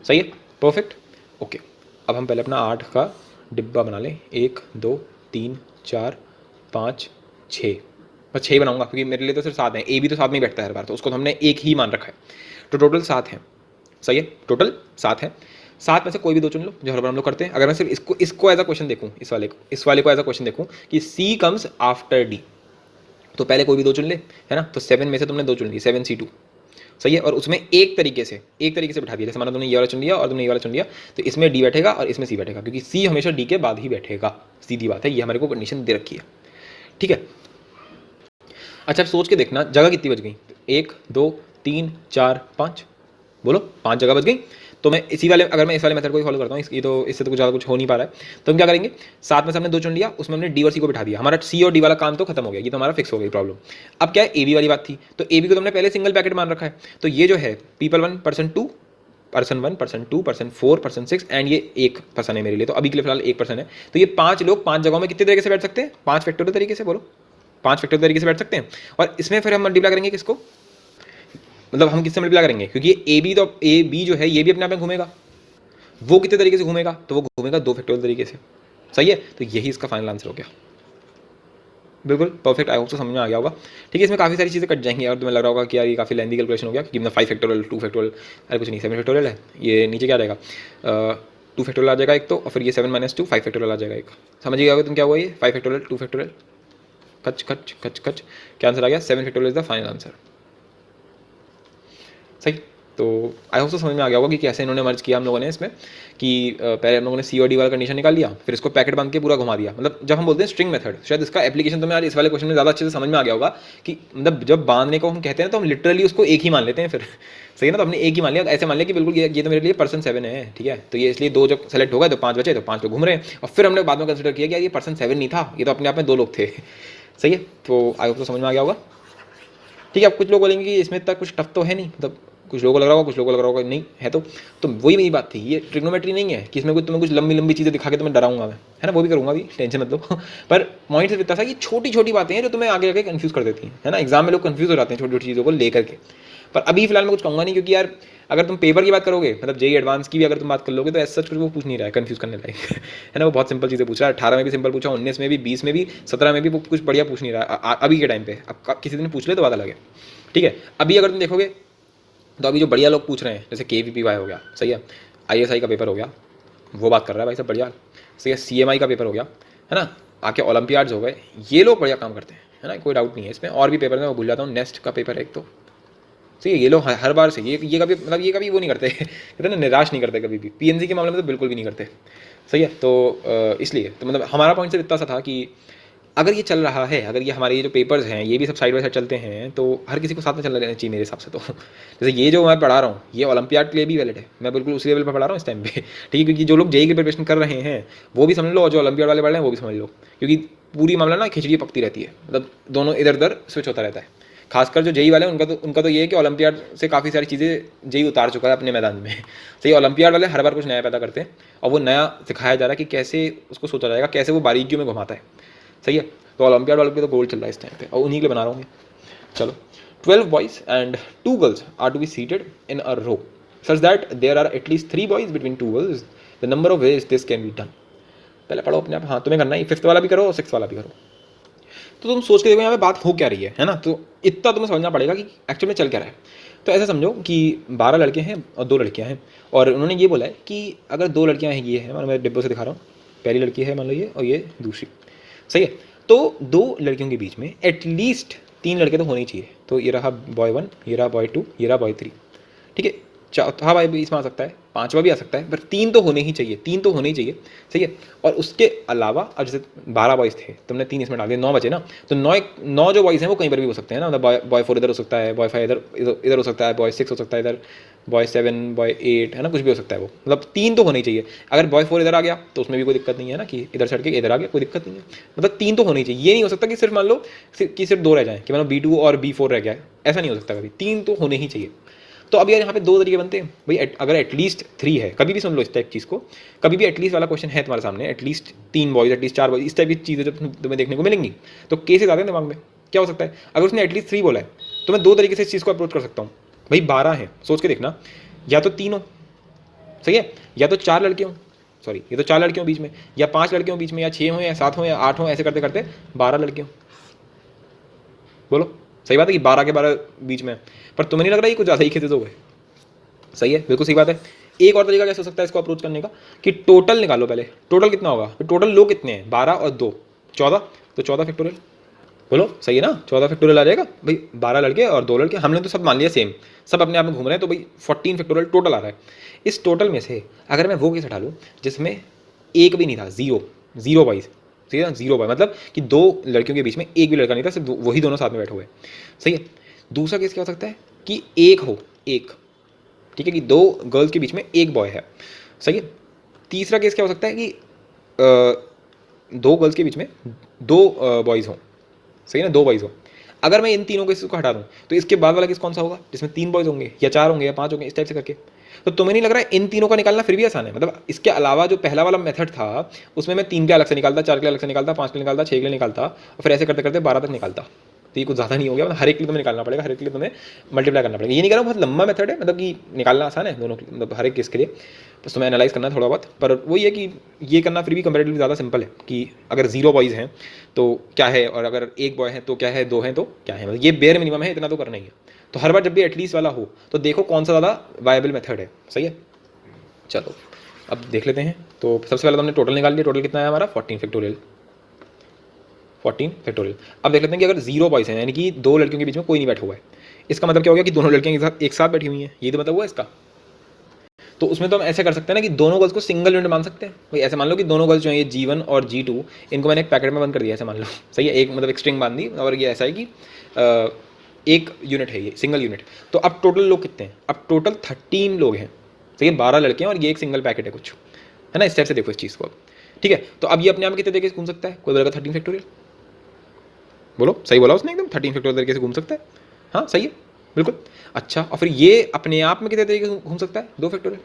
सही है, परफेक्ट, ओके। अब हम पहले अपना 8 का डिब्बा बना लें, 1 2 3 4 5 6, बस 6 बनाऊंगा क्योंकि मेरे लिए तो सिर्फ 7 हैं, AB तो साथ में ही बैठता है हर बार, तो उसको तो हमने 1 ही मान रखा है, तो टोटल 7 हैं। सही है, टोटल 7 है, 7 में से कोई भी 2 चुन लो जो हर बार हम लोग करते हैं। अगर मैं सिर्फ इसको एज अ क्वेश्चन देखूँ, इस वाले को एज अ क्वेश्चन देखूँ कि C कम्स आफ्टर D, तो पहले कोई भी 2 चुन ले, है ना। तो 7 में से तुमने 2 चुन ली, 7C2। सही है, और उसमें एक तरीके से बिठा दिया, जैसे माना तुमने ये वाला चुन लिया और तुमने ये वाला चुन लिया, तो इसमें D बैठेगा और इसमें C बैठेगा, क्योंकि C हमेशा D के बाद ही बैठेगा, सीधी बात है, ये हमारे को कंडीशन दे रखी है। ठीक है, अच्छा सोच के देखना जगह कितनी बच गई, 1 2 3 4 5, बोलो 5 जगह बच गई। तो मैं इसी वाले, अगर मैं इस वाले मेथड को ही फॉलो करता हूँ, ये तो इससे तो कुछ ज़्यादा कुछ हो नहीं पा रहा है, तो हम क्या करेंगे, साथ में से हमने 2 चुन लिया, उसमें हमने डी और सी को बिठा दिया, हमारा सी और डी वाला काम तो खत्म हो गया, ये तो हमारा फिक्स हो गई प्रॉब्लम। अब क्या है, ए बी वाली बात थी, तो ए बी को तुमने पहले सिंगल पैकेट मान रखा है, तो ये जो है people 1 person 2 person 1 person 2 person 4 person 6 and ये 1 पर्सन है मेरे लिए, तो अभी के लिए फिलहाल 1 पर्सन है, तो ये 5 लोग 5 जगहों में कितने तरीके से बैठ सकते हैं, 5 फैक्टोरियल तरीके से, बोलो 5 फैक्टोरियल तरीके से बैठ सकते हैं। और इसमें फिर हम मल्टीप्लाई करेंगे किसको, मतलब हम किससे मल्टीप्लाई करेंगे, क्योंकि ए बी, तो ए बी जो है ये भी अपने आप में घूमेगा, वो कितने तरीके से घूमेगा, तो वो घूमेगा 2 फैक्टोरियल तरीके से, सही है, तो यही इसका फाइनल आंसर हो गया। बिल्कुल परफेक्ट, आई होप तो समझ में आ गया होगा। ठीक है, इसमें काफ़ी सारी चीज़ें कट जाएंगी और तुम्हें लग रहा होगा कि यार ये काफ़ी लेंदी कैलकुलेशन हो गया, क्योंकि मतलब 5 फैक्टोरियल 2 फैक्टोरियल, अरे कुछ नहीं, 7 फैक्टोरियल है, ये नीचे क्या आ जाएगा, 2 फैक्टोरियल आ जाएगा एक तो, और फिर ये 7 - 2 5 फैक्टोरियल आ जाएगा एक, समझ गया होगा तुम क्या हुआ, ये 5 फैक्टोरियल 2 फैक्टोरियल, कच कच कच कच, क्या आंसर आ गया, 7 factorial is the final answer. सही, तो आई होप तो समझ में आ गया होगा कि कैसे इन्होंने मर्ज किया हम लोगों ने इसमें, कि पहले हम लोगों ने सी और डी वाला कंडीशन निकाल लिया, फिर इसको पैकेट बांध के पूरा घुमा दिया, मतलब जब हम बोलते हैं स्ट्रिंग मेथड, शायद इसका एप्लीकेशन तुम्हें आज इस वाले क्वेश्चन में ज़्यादा अच्छे से समझ में आ गया होगा, कि मतलब जब बांधने को हम कहते हैं तो हम लिटरली उसको एक ही मान लेते हैं फिर, सही है ना, तो हमने एक ही मान लिया, ऐसे मान लिया कि बिल्कुल ये तो मेरे लिए पर्सन 7 है, ठीक है, तो ये इसलिए 2 जब सेलेक्ट हो गए तो 5 बचे, तो 5 लोग घूम रहे हैं, और फिर हमने बाद में कंसिडर किया कि यार ये पर्सन 7 नहीं था, ये तो अपने आप में 2 लोग थे, सही है, तो आई होप तो समझ में आ गया होगा। ठीक है, अब कुछ लोग बोलेंगे कि इसमें इतना कुछ टफ तो है नहीं, मतलब कुछ लोगों को लग रहा होगा, कुछ लोगों को लग रहा होगा नहीं है, तो वही मेरी बात थी, ये ट्रिग्नोमेट्री नहीं है कि इसमें कुछ तुम्हें कुछ लंबी लंबी चीज़ें दिखा के तुम्हें डराऊंगा मैं, है ना, वो भी करूंगा भी, टेंशन मत लो पर पॉइंट सिर्फ इतना था कि छोटी छोटी बातें हैं जो तुम्हें आगे जाके कंफ्यूज कर देती हैं, है ना, एग्जाम में लोग कंफ्यूज हो जाते हैं छोटी छोटी चीज़ों को लेकर के। पर अभी फिलहाल मैं कुछ कहूँगा नहीं, क्योंकि यार अगर तुम पेपर की बात करोगे, मतलब जेई एडवांस की भी अगर तुम बात कर लोगे, तो ऐसा कुछ वो पूछ नहीं रहा है कंफ्यूज करने लायक है ना, वो बहुत सिंपल चीज़ें पूछ रहा है, 18 में भी सिंपल पूछा, 19 में भी, 20 में भी, 17 में भी, वो कुछ बढ़िया पूछ नहीं रहा है अभी के टाइम पे, अब किसी दिन पूछ ले तो बात अलग है। ठीक है, अभी अगर तुम देखोगे तो अभी जो बढ़िया लोग पूछ रहे हैं, जैसे KVPY हो गया, सही है, ISI का पेपर हो गया, वो बात कर रहा है भाई सब बढ़िया, सही है, CMI का पेपर हो गया, है ना, आके ओलंपियाड्स हो गए, ये लोग बढ़िया काम करते हैं, है ना, कोई डाउट नहीं है इसमें, और भी पेपर में मैं भूल जाता हूँ, नेक्स्ट का पेपर है एक तो, सही है, ये लोग हर बार से ये कभी, मतलब ये कभी वो नहीं करते कहते ना, निराश नहीं करते कभी भी, PNC के मामले में तो बिल्कुल भी नहीं करते, सही है, तो इसलिए तो मतलब हमारा पॉइंट सिर्फ इतना सा था कि अगर ये चल रहा है, अगर ये हमारे ये जो पेपर्स हैं ये भी सब साइड बाय साइड चलते हैं, तो हर किसी को साथ में चलना रहना चाहिए मेरे हिसाब से, तो जैसे ये जो मैं पढ़ा रहा हूँ ये ओलंपियाड के लिए भी वैलिड है, मैं बिल्कुल उसी लेवल पर पढ़ा रहा हूँ इस टाइम पे, ठीक है, क्योंकि जो लोग जेई की प्रिपरेशन कर रहे हैं वो भी समझ लो, और जो ओलंपियाड वाले पढ़ रहे हैं वो भी समझ लो, क्योंकि पूरी मामला ना खिचड़ी पकती रहती है, मतलब दोनों इधर उधर स्विच होता रहता है, खासकर जो जेई वाले हैं उनका तो ये है कि ओलंपियाड से काफ़ी सारी चीज़ें जेई उतार चुका है अपने मैदान में, सही, ओलंपियाड वाले हर बार कुछ नया पैदा करते हैं, और वो नया सिखाया जा रहा है कि कैसे उसको सोचा जाएगा, कैसे वो बारीकियों में घुमाता है, सही है, तो ओलंपियाड वालों के तो गोल चल रहा है इस टाइम पे, और उन्हीं के लिए बना रहा हूँ। चलो, 12 boys and 2 girls are to be seated in a row such that there are at least 3 boys between 2 girls, the number of ways this can be done. पहले पढ़ो अपने आप, हाँ तुम्हें करना है, 5th वाला भी करो और 6th वाला भी करो, तो तुम सोच के देखो यहाँ पे बात हो क्या रही है ना, तो इतना तुम्हें समझना पड़ेगा कि एक्चुअल में चल क्या रहा है। तो ऐसा समझो कि 12 लड़के हैं और 2 लड़कियाँ हैं, और उन्होंने ये बोला है कि अगर 2 लड़कियाँ हैं, ये है, मैं डिब्बों से दिखा रहा हूँ, पहली लड़की है मान लो ये, और ये दूसरी, सही है, तो 2 लड़कियों के बीच में एटलीस्ट 3 लड़के तो होने ही चाहिए, तो ये रहा बॉय 1, ये रहा बॉय 2, ये रहा बॉय 3, ठीक है, चौथा भाई भी इसमें आ सकता है, 5वां भी आ सकता है, पर 3 तो होने ही चाहिए, 3 तो होने ही चाहिए, सही है। और उसके अलावा अब जैसे 12 बॉयज़ थे, तुमने 3 इसमें डाल दिए, 9 बचे ना, तो 9 जो बॉयज़ हैं वो कहीं पर भी हो सकते हैं ना, मतलब बॉय 4 इधर हो सकता है, बॉय 5 इधर हो सकता है, बॉय 6 हो सकता है इधर, बॉय 7, बॉय 8, है ना, कुछ भी हो सकता है वो, मतलब 3 तो होने ही चाहिए। अगर बॉय 4 इधर आ गया तो उसमें भी कोई दिक्कत नहीं है ना, कि इधर चढ़ के इधर आ गया, कोई दिक्कत नहीं है, मतलब 3 तो होने ही चाहिए। ये नहीं हो सकता कि सिर्फ मान लो कि सिर्फ 2 रह जाएँ, कि मतलब B2 और B4 रह गया है, ऐसा नहीं हो सकता कभी, 3 तो होने ही चाहिए। तो अब यार यहाँ पे 2 तरीके बनते हैं भाई, अगर एटलीस्ट 3 है, कभी भी सुन लो इस टाइप चीज़ को, कभी भी एटलीस्ट वाला क्वेश्चन है तुम्हारे सामने, एटलीस्ट 3 बॉयज, एटलीस्ट 4 बॉयज, इस टाइप की चीज़ें जब तुम्हें देखने को मिलेंगी, तो केसेस आते हैं दिमाग में, क्या हो सकता है। अगर उसने एटलीस्ट 3 बोला है तो मैं 2 तरीके से इस चीज़ को अप्रोच कर सकता हूँ भाई, 12 है, सोच के देखना, या तो 3 हो, सही है, या तो 4 लड़के हों, सॉरी ये तो 4 लड़के हों बीच में, या 5 लड़के हों बीच में, या 6 हों, या 7 हों, या 8 हों, ऐसे करते करते 12 लड़के हों। बोलो सही बात है कि 12 के 12 बीच में, पर तुम्हें नहीं लग रहा है कुछ ज़्यादा ही केसेस हो गए। सही है, बिल्कुल सही बात है। एक और तरीका कैसे हो सकता है इसको अप्रोच करने का, कि टोटल निकालो पहले, टोटल कितना होगा, टोटल लोग कितने हैं, 12 और 2 14, तो 14 फैक्टोरियल, बोलो सही है ना, 14 फैक्टोरियल आ जाएगा भाई, 12 लड़के और 2 लड़के, हमने तो सब मान लिया सेम, सब अपने आप में घूम रहे हैं, तो भाई 14 फैक्टोरियल टोटल आ रहा है। इस टोटल में से अगर मैं वो केस हटा लूँ जिसमें एक भी नहीं था, जीरो बॉयज, सही है ना, 0 बॉय, मतलब कि 2 लड़कियों के बीच में एक भी लड़का नहीं था, सिर्फ वही दोनों साथ में बैठे हुए, सही है। दूसरा केस क्या हो सकता है कि एक हो, एक, ठीक है, कि 2 गर्ल्स के बीच में 1 बॉय है, सही है। तीसरा केस क्या हो सकता है कि 2 गर्ल्स के बीच में 2 बॉयज़ हों, सही है ना, 2 बॉयज़ हों। अगर मैं इन तीनों केसेस को हटा दूँ तो इसके बाद वाला केस कौन सा होगा, जिसमें 3 बॉयज़ होंगे या 4 होंगे या 5 होंगे, इस टाइप से करके। तो तुम्हें नहीं लग रहा है इन तीनों का निकालना फिर भी आसान है? मतलब इसके अलावा जो पहला वाला मेथड था उसमें मैं 3 के अलग से निकालता, 4 के अलग से निकालता, 5 के निकालता, 6 के लिए निकालता और फिर ऐसे करते करते 12 तक निकालता। तो ये कुछ ज़्यादा नहीं हो गया, मतलब हर एक के लिए तुम्हें निकालना पड़ेगा, हर एक के लिए तुम्हें मल्टीप्लाई करना पड़ेगा। ये नहीं कह रहा हूँ बहुत लंबा मेथड है, मतलब कि निकालना आसान है दोनों, मतलब हर एक केस के लिए, बस तुम्हें एनालाइज करना थोड़ा बहुत। पर वही है कि ये करना फिर भी कंपेरेटिवली ज़्यादा सिंपल है कि अगर 0 बॉयज़ हैं तो क्या है, और अगर 1 बॉय है तो क्या है, 2 हैं तो क्या है, मतलब ये बेयर मिनिमम है, इतना तो करना ही है। तो हर बार जब भी एटलीस्ट वाला हो तो देखो कौन सा ज़्यादा वायबल मेथड है, सही है। चलो अब देख लेते हैं। तो सबसे पहले तो हमने टोटल निकाल लिया, टोटल कितना है हमारा 14 फैक्टोरियल, 14 फैक्टोरियल। अब देख लेते हैं कि अगर 0 बॉयज़ हैं, यानी कि 2 लड़कियों के बीच में कोई नहीं बैठा हुआ है, इसका मतलब क्या हो गया कि दोनों लड़कियां एक साथ बैठी हुई हैं, ये तो मतलब हुआ इसका। तो उसमें तो हम ऐसे कर सकते हैं ना कि दोनों गर्ल्स को सिंगल यूनिट मान सकते हैं। भाई ऐसे मान लो कि दोनों गर्ल्स जो है ये G1 और G2, इनको मैंने एक पैकेट में बंद कर दिया, ऐसे मान लो, सही है, एक मतलब एक स्ट्रिंग बांध दी, और ये ऐसा है कि एक यूनिट है, ये सिंगल यूनिट। तो अब टोटल लोग कितने हैं, अब टोटल 13 लोग हैं, सही है, 12 लड़के हैं और ये एक सिंगल पैकेट है कुछ, है ना, इस टाइप से देखो इस चीज़ को अब, ठीक है। तो अब ये अपने आप में कितने तरीके से घूम सकता है, कोई बोलेगा 13 फैक्टोरियल, बोलो सही बोला उसने एकदम, 13 फैक्टोरियल तरीके से घूम सकता है, हाँ सही है बिल्कुल। अच्छा, और फिर ये अपने आप में कितने तरीके से घूम सकता है, 2 फैक्टोरियल,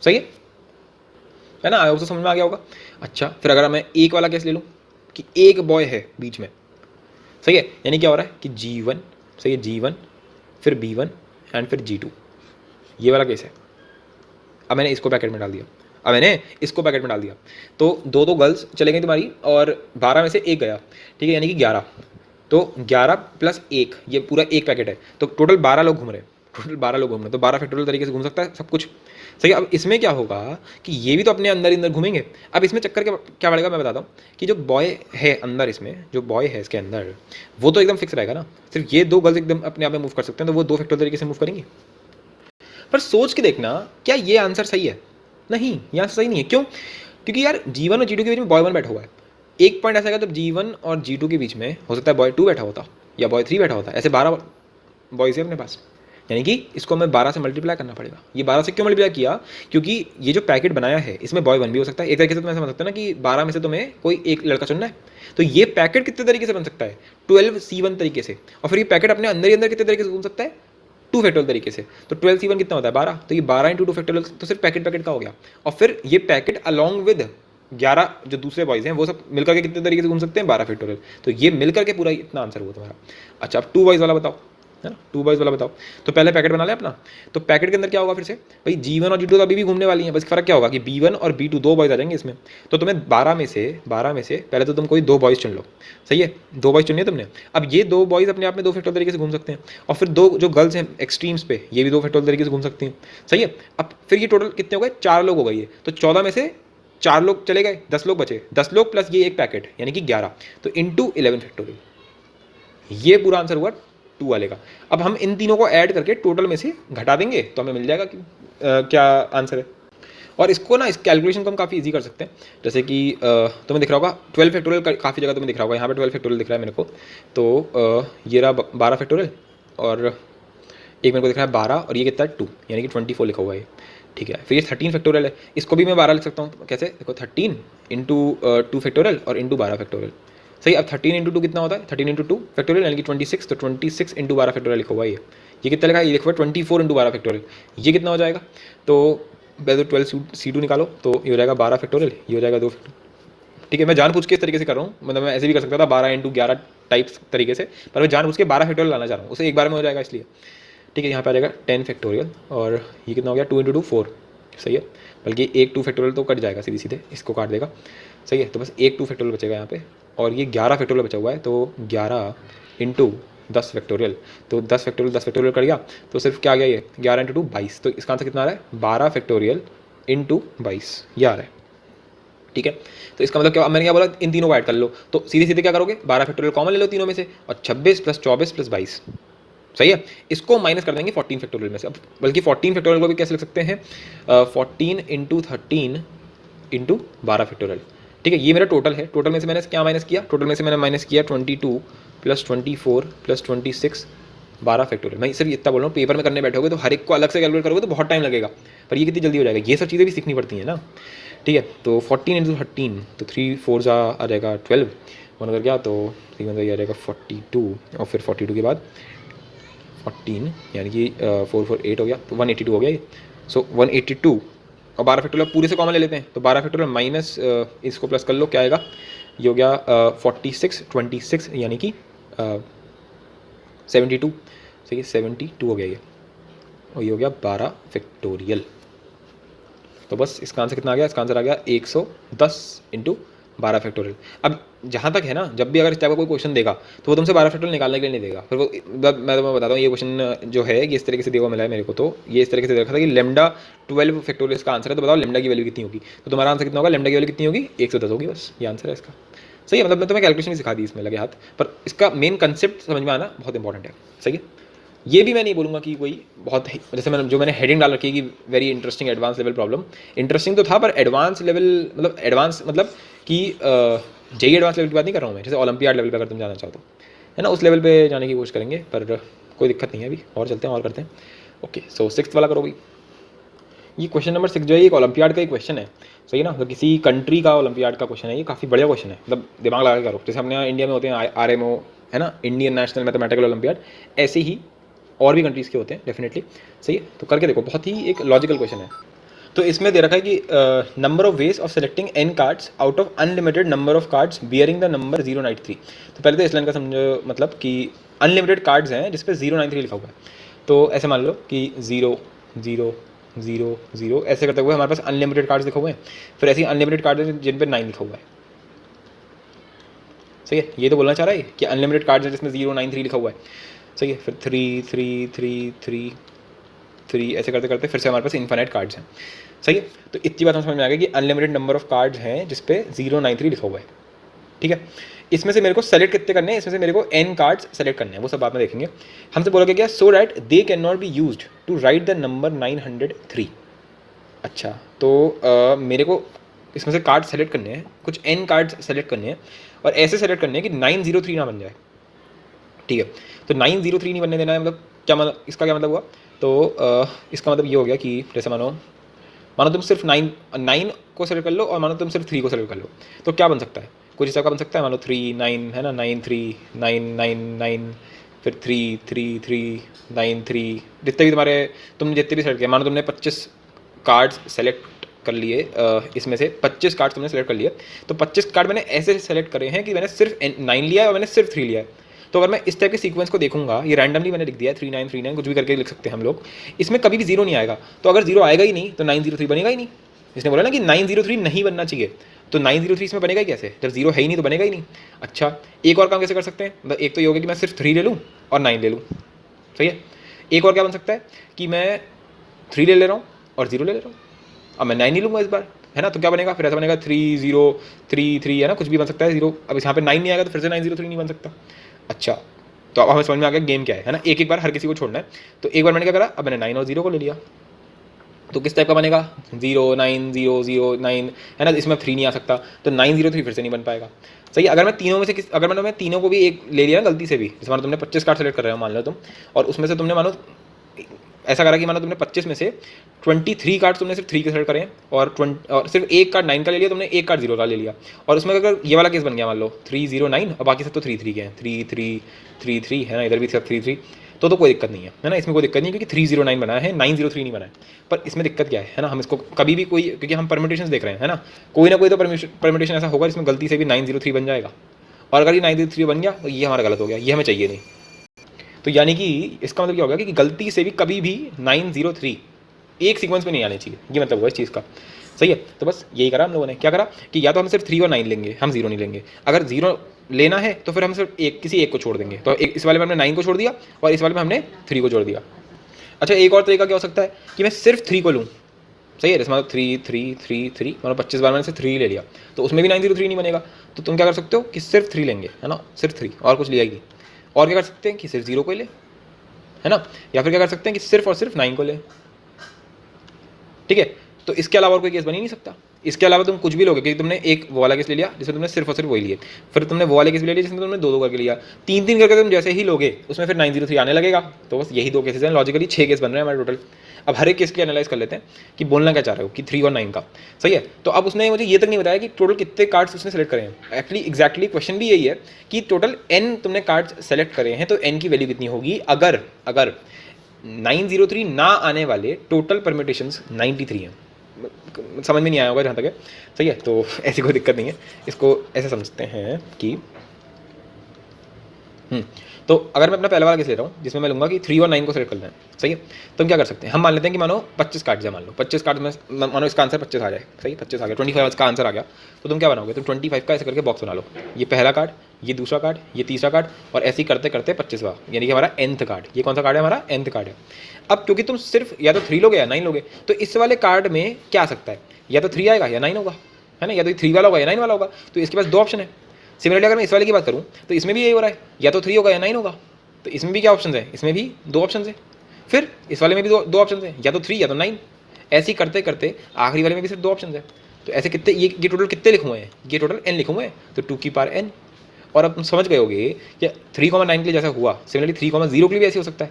सही है ना, उसे समझ में आ गया होगा। अच्छा, फिर अगर मैं एक वाला केस ले लूँ कि एक बॉय है बीच में, सही है, यानी क्या हो रहा है कि G1, सही है, G1 फिर B1 एंड फिर G2, ये वाला केस है। अब मैंने इसको पैकेट में डाल दिया, अब मैंने इसको पैकेट में डाल दिया, तो 2 गर्ल्स चले गई तुम्हारी और 12 में से एक गया, ठीक है, यानी कि 11। तो 11 प्लस 1, ये पूरा एक पैकेट है, तो टोटल 12 लोग घूम रहे हैं, टोटल 12 लोग घूम रहे हैं, तो 12 फैक्टोरियल तरीके से घूम सकता है सब कुछ, सही है। अब इसमें क्या होगा कि ये भी तो अपने अंदर अंदर घूमेंगे। अब इसमें चक्कर क्या पड़ेगा मैं बताता हूँ कि जो बॉय है अंदर, इसमें जो बॉय है इसके अंदर, वो तो एकदम फिक्स रहेगा ना, सिर्फ ये 2 गर्ल्स एकदम अपने आप में मूव कर सकते हैं, तो वो 2 फैक्टोरियल तरीके से मूव करेंगी। पर सोच के देखना, क्या ये आंसर सही है? नहीं, ये आंसर सही नहीं है। क्यों? क्योंकि यार G1 और G2 के बीच में बॉय 1 बैठा हुआ है। एक पॉइंट ऐसा है जब G1 और G2 के बीच में हो सकता है बॉय 2 बैठा होता या बॉय 3 बैठा होता, ऐसे 12 बॉयज़ है अपने पास, यानी कि इसको हमें 12 से मल्टीप्लाई करना पड़ेगा। ये 12 से क्यों मल्टीप्लाई किया? क्योंकि ये जो पैकेट बनाया है इसमें बॉय 1 भी हो सकता है। एक तरीके से तुम ऐसा समझ सकते हो ना कि 12 में से तुम्हें कोई एक लड़का चुनना है, तो ये पैकेट कितने तरीके से बन सकता है, 12C1 तरीके से, और फिर ये पैकेट अपने अंदर ही अंदर कितने तरीके से घूम सकता है, 2 फैक्टोरियल तरीके से। तो 12C1 कितना होता है 12, तो ये 12 इंटू 2 फैक्टोरियल तो सिर्फ पैकेट का हो गया। और फिर ये पैकेट अलॉन्ग विद 11 जो दूसरे बॉयज़ हैं वो सब मिलकर के कितने तरीके से घूम सकते हैं, 12 फैक्टोरियल। तो ये मिलकर के पूरा इतना आंसर हुआ तुम्हारा। अच्छा, अब 2 बॉयज़ वाला बताओ, है ना, 2 बॉयज़ वाला बताओ। तो पहले पैकेट बना ले अपना, तो पैकेट के अंदर क्या होगा फिर से, भाई G1 और G2 तो अभी भी घूमने वाली हैं, बस फर्क क्या होगा कि B1 और B2 2 बॉयज़ आ जाएंगे इसमें। तो तुम्हें 12 में से पहले तो तुम कोई 2 बॉयज़ चुन लो, सही है, 2 बॉयज़ चुनिए तुमने। अब ये 2 बॉयज़ अपने आप में 2 फैक्टोरियल तरीके से घूम सकते हैं, और फिर 2 जो गर्ल्स हैं एक्सट्रीम्स पे, ये भी 2 फैक्टोरियल तरीके से घूम सकती हैं, सही है। अब फिर ये टोटल कितने हो गए, 4 लोग हो गए ये, तो 14 में से 4 लोग चले गए, 10 लोग बचे, 10 लोग प्लस ये एक पैकेट यानी कि 11, तो इंटू 11 फैक्टोरियल, ये पूरा आंसर हुआ 2 वाले का। अब हम इन तीनों को ऐड करके टोटल में से घटा देंगे तो हमें मिल जाएगा कि क्या आंसर है। और इसको ना, इस कैलकुलेशन को हम काफ़ी इजी कर सकते हैं, जैसे कि तुम्हें दिख रहा होगा 12 फैक्टोरियल, काफ़ी जगह तुम्हें दिख रहा होगा, यहाँ पे 12 फैक्टोरियल दिख रहा है मेरे को, तो ये रहा 12 फैक्टोरियल, और एक मेरे को दिख रहा है 12, और ये कितना है 2, यानी कि 24 लिखा हुआ है, ठीक है। फिर ये 13 फैक्टोरियल है, इसको भी मैं 12 लिख सकता हूँ, कैसे देखो, 13 इंटू 2 फैक्टोरियल और इंटू 12 फैक्टोरियल, सही। अब 13 इंटू 2 कितना होता है, 13 इंटू 2 फैक्टोरियल यानी कि 26, तो 26 इंटू 12 फैक्टोरियल लिखा हुआ है ये कितना लिखा है, ये लिखा हुआ है 24 इंटू 12 फैक्टोरियल, ये कितना हो जाएगा, तो पहले तो 12C2 निकालो, तो ये हो जाएगा 12 फैक्टोरियल, ये हो जाएगा 2 फैक्टोरियल, ठीक है। मैं जानबूझ के इस तरीके से कर रहा हूँ, मतलब मैं ऐसे भी कर सकता था 12 इंटू 11 टाइप्स तरीके से, पर मैं जानबूझ के 12 फैक्टोरियल लाना चाह रहा हूँ, उसे एक बार में हो जाएगा इसलिए, ठीक है। यहाँ पे आ जाएगा 10 फैक्टोरियल, और ये कितना हो गया 2 इंटू 2 4, सही है, बल्कि एक 2 फैक्टोरियल तो कट जाएगा सीधे सीधे, इसको काट देगा, सही है। तो बस एक 2 फैक्टोरियल बचेगा यहाँ पे, और ये 11 फैक्टोरियल बचा हुआ है, तो 11 इंटू 10 फैक्टोरियल, तो 10 फैक्टोरियल कर गया, तो सिर्फ क्या आ गया ये 11 इंटू 2 22, तो इसका आंसर कितना आ रहा है 12 फैक्टोरियल इंटू 22, ये आ रहा है, ठीक है। तो इसका मतलब क्या, मैंने क्या बोला, इन तीनों को ऐड कर लो, तो सीधे सीधे क्या करोगे, 12 फैक्टोरियल कॉमन ले लो तीनों में से, और 26 प्लस 24 प्लस 22, सही है। इसको माइनस कर देंगे 14 फैक्टोरियल में से, अब बल्कि 14 फैक्टोरियल को भी कैसे लिख सकते हैं, 14 इंटू 13 इंटू 12 फैक्टोरियल, ठीक है। ये मेरा टोटल है, टोटल में से मैंने क्या माइनस किया, टोटल में से मैंने माइनस किया 22 प्लस 24 प्लस 26 12 फैक्टोरियल। मैं सिर्फ इतना बोल रहा हूँ, पेपर में करने बैठोगे तो हर एक को अलग से कैलकुलेट करोगे तो बहुत टाइम लगेगा, पर ये कितनी जल्दी हो जाएगा। ये सब चीज़ें भी सीखनी पड़ती हैं ना, ठीक है। तो 14 इंटू 13, तो 3 4 आ जाएगा 12, 1 अगर गया तो 3 1 आ जाएगा 42, और फिर 42 के बाद 14 यानी कि 4 4 8 हो गया, तो 182 हो गया ये। सो 182 और 12 फैक्टोरियल पूरे से कॉमन ले लेते हैं, तो 12 फैक्टोरियल माइनस इसको प्लस कर लो, क्या आएगा, ये हो गया 46 26 यानी कि 72, सही है, 72 हो गया ये, और ये हो गया 12 फैक्टोरियल। तो बस इसका आंसर कितना आ गया, इसका आंसर आ गया 110 इंटू 12 फैक्टोरियल। अब जहाँ तक है ना, जब भी अगर इस टाइप का कोई क्वेश्चन देगा तो वो तुमसे 12 फैक्टोरियल निकालने के लिए नहीं देगा, फिर वो मैं तुम्हें बताता हूँ, ये क्वेश्चन जो है ये इस तरीके से देखो मिला है मेरे को, तो ये इस तरीके से देखा था कि लेमडा 12 फैक्टोरियल इसका आंसर है, तो बताओ लेमडा की वैल्यू कितनी होगी, तो तुम्हारा आंसर कितना होगा, लेमडा की वैल्यू कितनी होगी, 110 होगी, बस ये आंसर है इसका। सही है, मतलब मैं तुम्हें कैलकुलेशन भी सिखा दी इसमें लगे हाथ, पर इसका मेन कंसेप्ट समझ में आना बहुत इंपॉर्टेंट है। सही है, ये भी मैं नहीं बोलूँगा कि कोई बहुत जैसे मैंने हेडिंग डाल रखी है कि very interesting advance level problem, interesting तो था पर एडवांस लेवल मतलब एडवांस मतलब कि जेई एडवांस लेवल की बात नहीं कर रहा हूँ मैं, जैसे ओलंपियाड लेवल पे अगर तुम जाना चाहो तो, है ना, उस लेवल पे जाने की कोशिश करेंगे, पर कोई दिक्कत नहीं है अभी, और चलते हैं और करते हैं। ओके, सो 6th वाला करो भाई। ये क्वेश्चन नंबर 6 जो है एक ओलंपियाड का ही क्वेश्चन है, सही है ना, तो किसी कंट्री का ओलंपियाड का क्वेश्चन है, ये काफ़ी बढ़िया क्वेश्चन है, मतलब दिमाग लगा के करो, जैसे अपने यहाँ इंडिया में होते हैं RMO, है ना, इंडियन नेशनल मैथमेटिकल ओलंपियाड, ऐसे ही और भी कंट्रीज़ के होते हैं डेफिनेटली। सही है, तो करके देखो, बहुत ही एक लॉजिकल क्वेश्चन है। तो इसमें दे रखा है कि number of ways of selecting n cards out of unlimited number of cards bearing the number 093। तो पहले तो इस लाइन का समझो, मतलब कि अनलिमिटेड कार्ड्स हैं जिसपे 093 लिखा हुआ है, तो ऐसे मान लो कि 0 0 0 0 ऐसे करते हुए हमारे पास अनलिमिटेड कार्ड्स लिखे हुए हैं, फिर ऐसे अनलिमिटेड कार्ड्स हैं जिन पे 9 लिखा हुआ है। सही है, ये तो बोलना चाह रहा है कि अनलिमिटेड कार्ड्स हैं जिसमें 093 लिखा हुआ है। सही है, फिर 3 3 3 3 3 ऐसे करते करते फिर से हमारे पास इन्फाइनाइट कार्ड्स हैं। सही है, तो इतनी बात हम समझ में आ गई कि अनलिमिटेड नंबर ऑफ कार्ड्स हैं जिसपे 093 लिखा हुआ है। ठीक है, इसमें से मेरे को सेलेक्ट कितने करने हैं, इसमें से मेरे को n कार्ड्स सेलेक्ट करने हैं, वो सब बाद में देखेंगे। हमसे बोला गया so that they can not be used to write the number 903। अच्छा, तो मेरे को इसमें से कार्ड सेलेक्ट करने हैं, कुछ n कार्ड्स सेलेक्ट करने हैं, और ऐसे सेलेक्ट करने हैं कि 903 ना बन जाए। ठीक है, तो 903 नहीं बनने देना है, मतलब क्या मतलब, इसका क्या मतलब हुआ, तो इसका मतलब ये हो गया कि जैसे मानो तुम सिर्फ 9 को सेलेक्ट कर लो, और मानो तुम सिर्फ 3 को सेलेक्ट कर लो, तो क्या बन सकता है, कुछ हिसाब का बन सकता है, मानो 3 9 है ना, 9 3 9 9 9, फिर 3 3 3 9 3, जितने भी तुम्हारे तुमने जितने भी सेलेक्ट किए, मानो तुमने 25 कार्ड्स सेलेक्ट कर लिए, इसमें से 25 कार्ड तुमने सेलेक्ट कर लिए, तो 25 कार्ड मैंने ऐसे सेलेक्ट करे हैं कि मैंने सिर्फ 9 लिया है और मैंने सिर्फ 3 लिया है। तो अगर मैं इस टाइप के सीक्वेंस को देखूंगा, ये रैंडमली मैंने लिख दिया है 3939, कुछ भी करके लिख सकते हैं हम लोग, इसमें कभी भी 0 नहीं आएगा, तो अगर 0 आएगा ही नहीं तो 903 बनेगा ही नहीं। इसने बोला ना कि 903 नहीं बनना चाहिए, तो 903 इसमें बनेगा ही कैसे, जब 0 है ही नहीं तो बनेगा ही नहीं। अच्छा, एक और काम कैसे कर सकते हैं, मतलब एक तो ये होगा कि मैं सिर्फ 3 ले लूँ और 9 ले लूँ। सही है, एक और क्या बन सकता है कि मैं 3 ले रहा हूँ और 0 ले रहा हूँ, अब मैं 9 नहीं लूँगा इस बार, है ना, तो क्या बनेगा, फिर ऐसा बनेगा 3 0 3 3, है ना, कुछ भी बन सकता है 0। अब यहाँ पे 9 नहीं आएगा तो फिर से 903 नहीं बन सकता। अच्छा, तो अब हमें समझ में आ गया गेम क्या है ना, एक एक बार हर किसी को छोड़ना है। तो एक बार मैंने क्या करा, अब मैंने 9 और 0 को ले लिया, तो किस टाइप का बनेगा, 0 9 0 0 9, है ना, इसमें 3 नहीं आ सकता, तो 903 फिर से नहीं बन पाएगा। सही है, अगर मैं तीनों में से अगर मैं तीनों को भी एक ले लिया ना गलती से भी, जैसे मानो तुमने 25 कार्ड सेलेक्ट कर रहे हो मान लो तुम, और उसमें से तुमने मानो ऐसा करा कि मानो तुमने 25 में से 23 कार्ड तुमने सिर्फ 3 के सेलेक्ट करें, और सिर्फ एक कार्ड 9 का ले लिया तुमने, एक कार्ड 0 का ले लिया, और उसमें अगर ये वाला केस बन गया मान लो 3 0 9, और बाकी सब तो 3 3 के हैं, 3 3 3 3, है ना, इधर भी सब 3 3, तो कोई दिक्कत नहीं है ना, इसमें कोई दिक्कत नहीं है, क्योंकि 309 बनाया है, 903 नहीं बनाया। पर इसमें दिक्कत क्या है ना, हम इसको कभी भी कोई, क्योंकि हम परमिटेशन देख रहे हैं, है ना, कोई ना कोई तो परमिटेशन ऐसा होगा जिसमें गलती से भी 903 बन जाएगा, और अगर ये 903 बन गया तो ये हमारा गलत हो गया, ये हमें चाहिए नहीं। तो यानी कि इसका मतलब क्या होगा कि गलती से भी कभी भी 903 एक सीक्वेंस में नहीं आने चाहिए, ये मतलब हुआ इस चीज़ का। सही है, तो बस यही करा हम लोगों ने, क्या करा कि या तो हम सिर्फ 3 और 9 लेंगे, हम 0 नहीं लेंगे, अगर 0 लेना है तो फिर हम सिर्फ किसी एक को छोड़ देंगे, तो इस वाले में हमने 9 को छोड़ दिया और इस वाले में हमने 3 को छोड़ दिया। अच्छा, एक और तरीका क्या हो सकता है कि मैं सिर्फ 3 को लूँ। सही है, जैसे मतलब 3 3 3 3, मतलब 25 बार मैंने से 3 ले लिया, तो उसमें भी 903 नहीं बनेगा, तो तुम क्या कर सकते हो कि सिर्फ 3 लेंगे, है ना, सिर्फ 3 और कुछ लिया ही। और क्या कर सकते हैं कि सिर्फ 0 को ले, है ना, या फिर क्या कर सकते हैं कि सिर्फ और सिर्फ 9 को ले। ठीक है, तो इसके अलावा और कोई केस बन ही नहीं सकता। इसके अलावा तुम कुछ भी लोगे कि तुमने एक वो वाला केस ले लिया जिसमें तुमने सिर्फ और सिर्फ वही लिए, फिर तुमने वो वाले केस भी ले लिया जिसमें तुमने दो दो करके लिया, तीन तीन करके तुम जैसे ही लोगे उसमें फिर 903 आने लगेगा। तो बस यही दो केसेस हैं, लॉजिकली 6 केस बन रहे हैं हमारे टोटल। अब हर एक केस की एनालाइज कर लेते हैं कि बोलना क्या चाह रहे हो कि 3 और 9 का। सही है, तो अब उसने मुझे ये तक नहीं बताया कि टोटल कितने कार्ड्स उसने सेलेक्ट करे हैं। एक्चुअली एग्जैक्टली क्वेश्चन भी यही है कि टोटल n तुमने कार्ड्स सेलेक्ट करे हैं, तो n की वैल्यू कितनी होगी अगर 903 ना आने वाले टोटल परमिटेशंस 93 हैं। समझ में नहीं आया होगा जहाँ तक है। सही है, तो ऐसी कोई दिक्कत नहीं है, इसको ऐसे समझते हैं कि तो अगर मैं अपना पहला वाला केस ले रहा हूँ जिसमें मैं लूँगा कि 3 और 9 को सेलेक्ट करना है। सही है, तो हम क्या कर सकते हैं, हम मान लेते हैं कि मानो 25 कार्ड है, मान लो 25 कार्ड में मानो इसका आंसर 25 आ जाए। सही, 25 आ गया, 25 का आंसर आ गया, तो तुम क्या बनाओगे, तुम 25 का ऐसे करके बॉक्स बना लो, ये पहला कार्ड, ये दूसरा कार्ड, ये तीसरा कार्ड, और ऐसे ही करते करते 25वां, यानी कि हमारा nth कार्ड। ये कौन सा कार्ड है, हमारा nth कार्ड है। अब क्योंकि तुम सिर्फ या तो 3 लोगे या 9 लोगे, तो इस वाले कार्ड में क्या आ सकता है, या तो 3 आएगा या 9 होगा, है ना, या तो 3 वाला होगा या 9 वाला होगा। तो इसके पास दो ऑप्शन है। सिमिलरली अगर मैं इस वाले की बात करूँ तो इसमें भी यही हो रहा है, या तो 3 होगा या 9 होगा। तो इसमें भी क्या ऑप्शन है, इसमें भी दो ऑप्शन है। फिर इस वाले में भी दो ऑप्शन है, या तो 3 या तो 9। ऐसे ही करते करते आखिरी वाले में भी सिर्फ दो ऑप्शन है। तो ऐसे कितने, ये टोटल कितने लिखे हुए हैं, ये टोटल n लिखे हुए हैं, तो 2 की पावर n। और अब तुम समझ गए होगे कि 3,9 के लिए जैसा हुआ, सिमिलरली 3,0 के लिए भी ऐसे हो सकता है,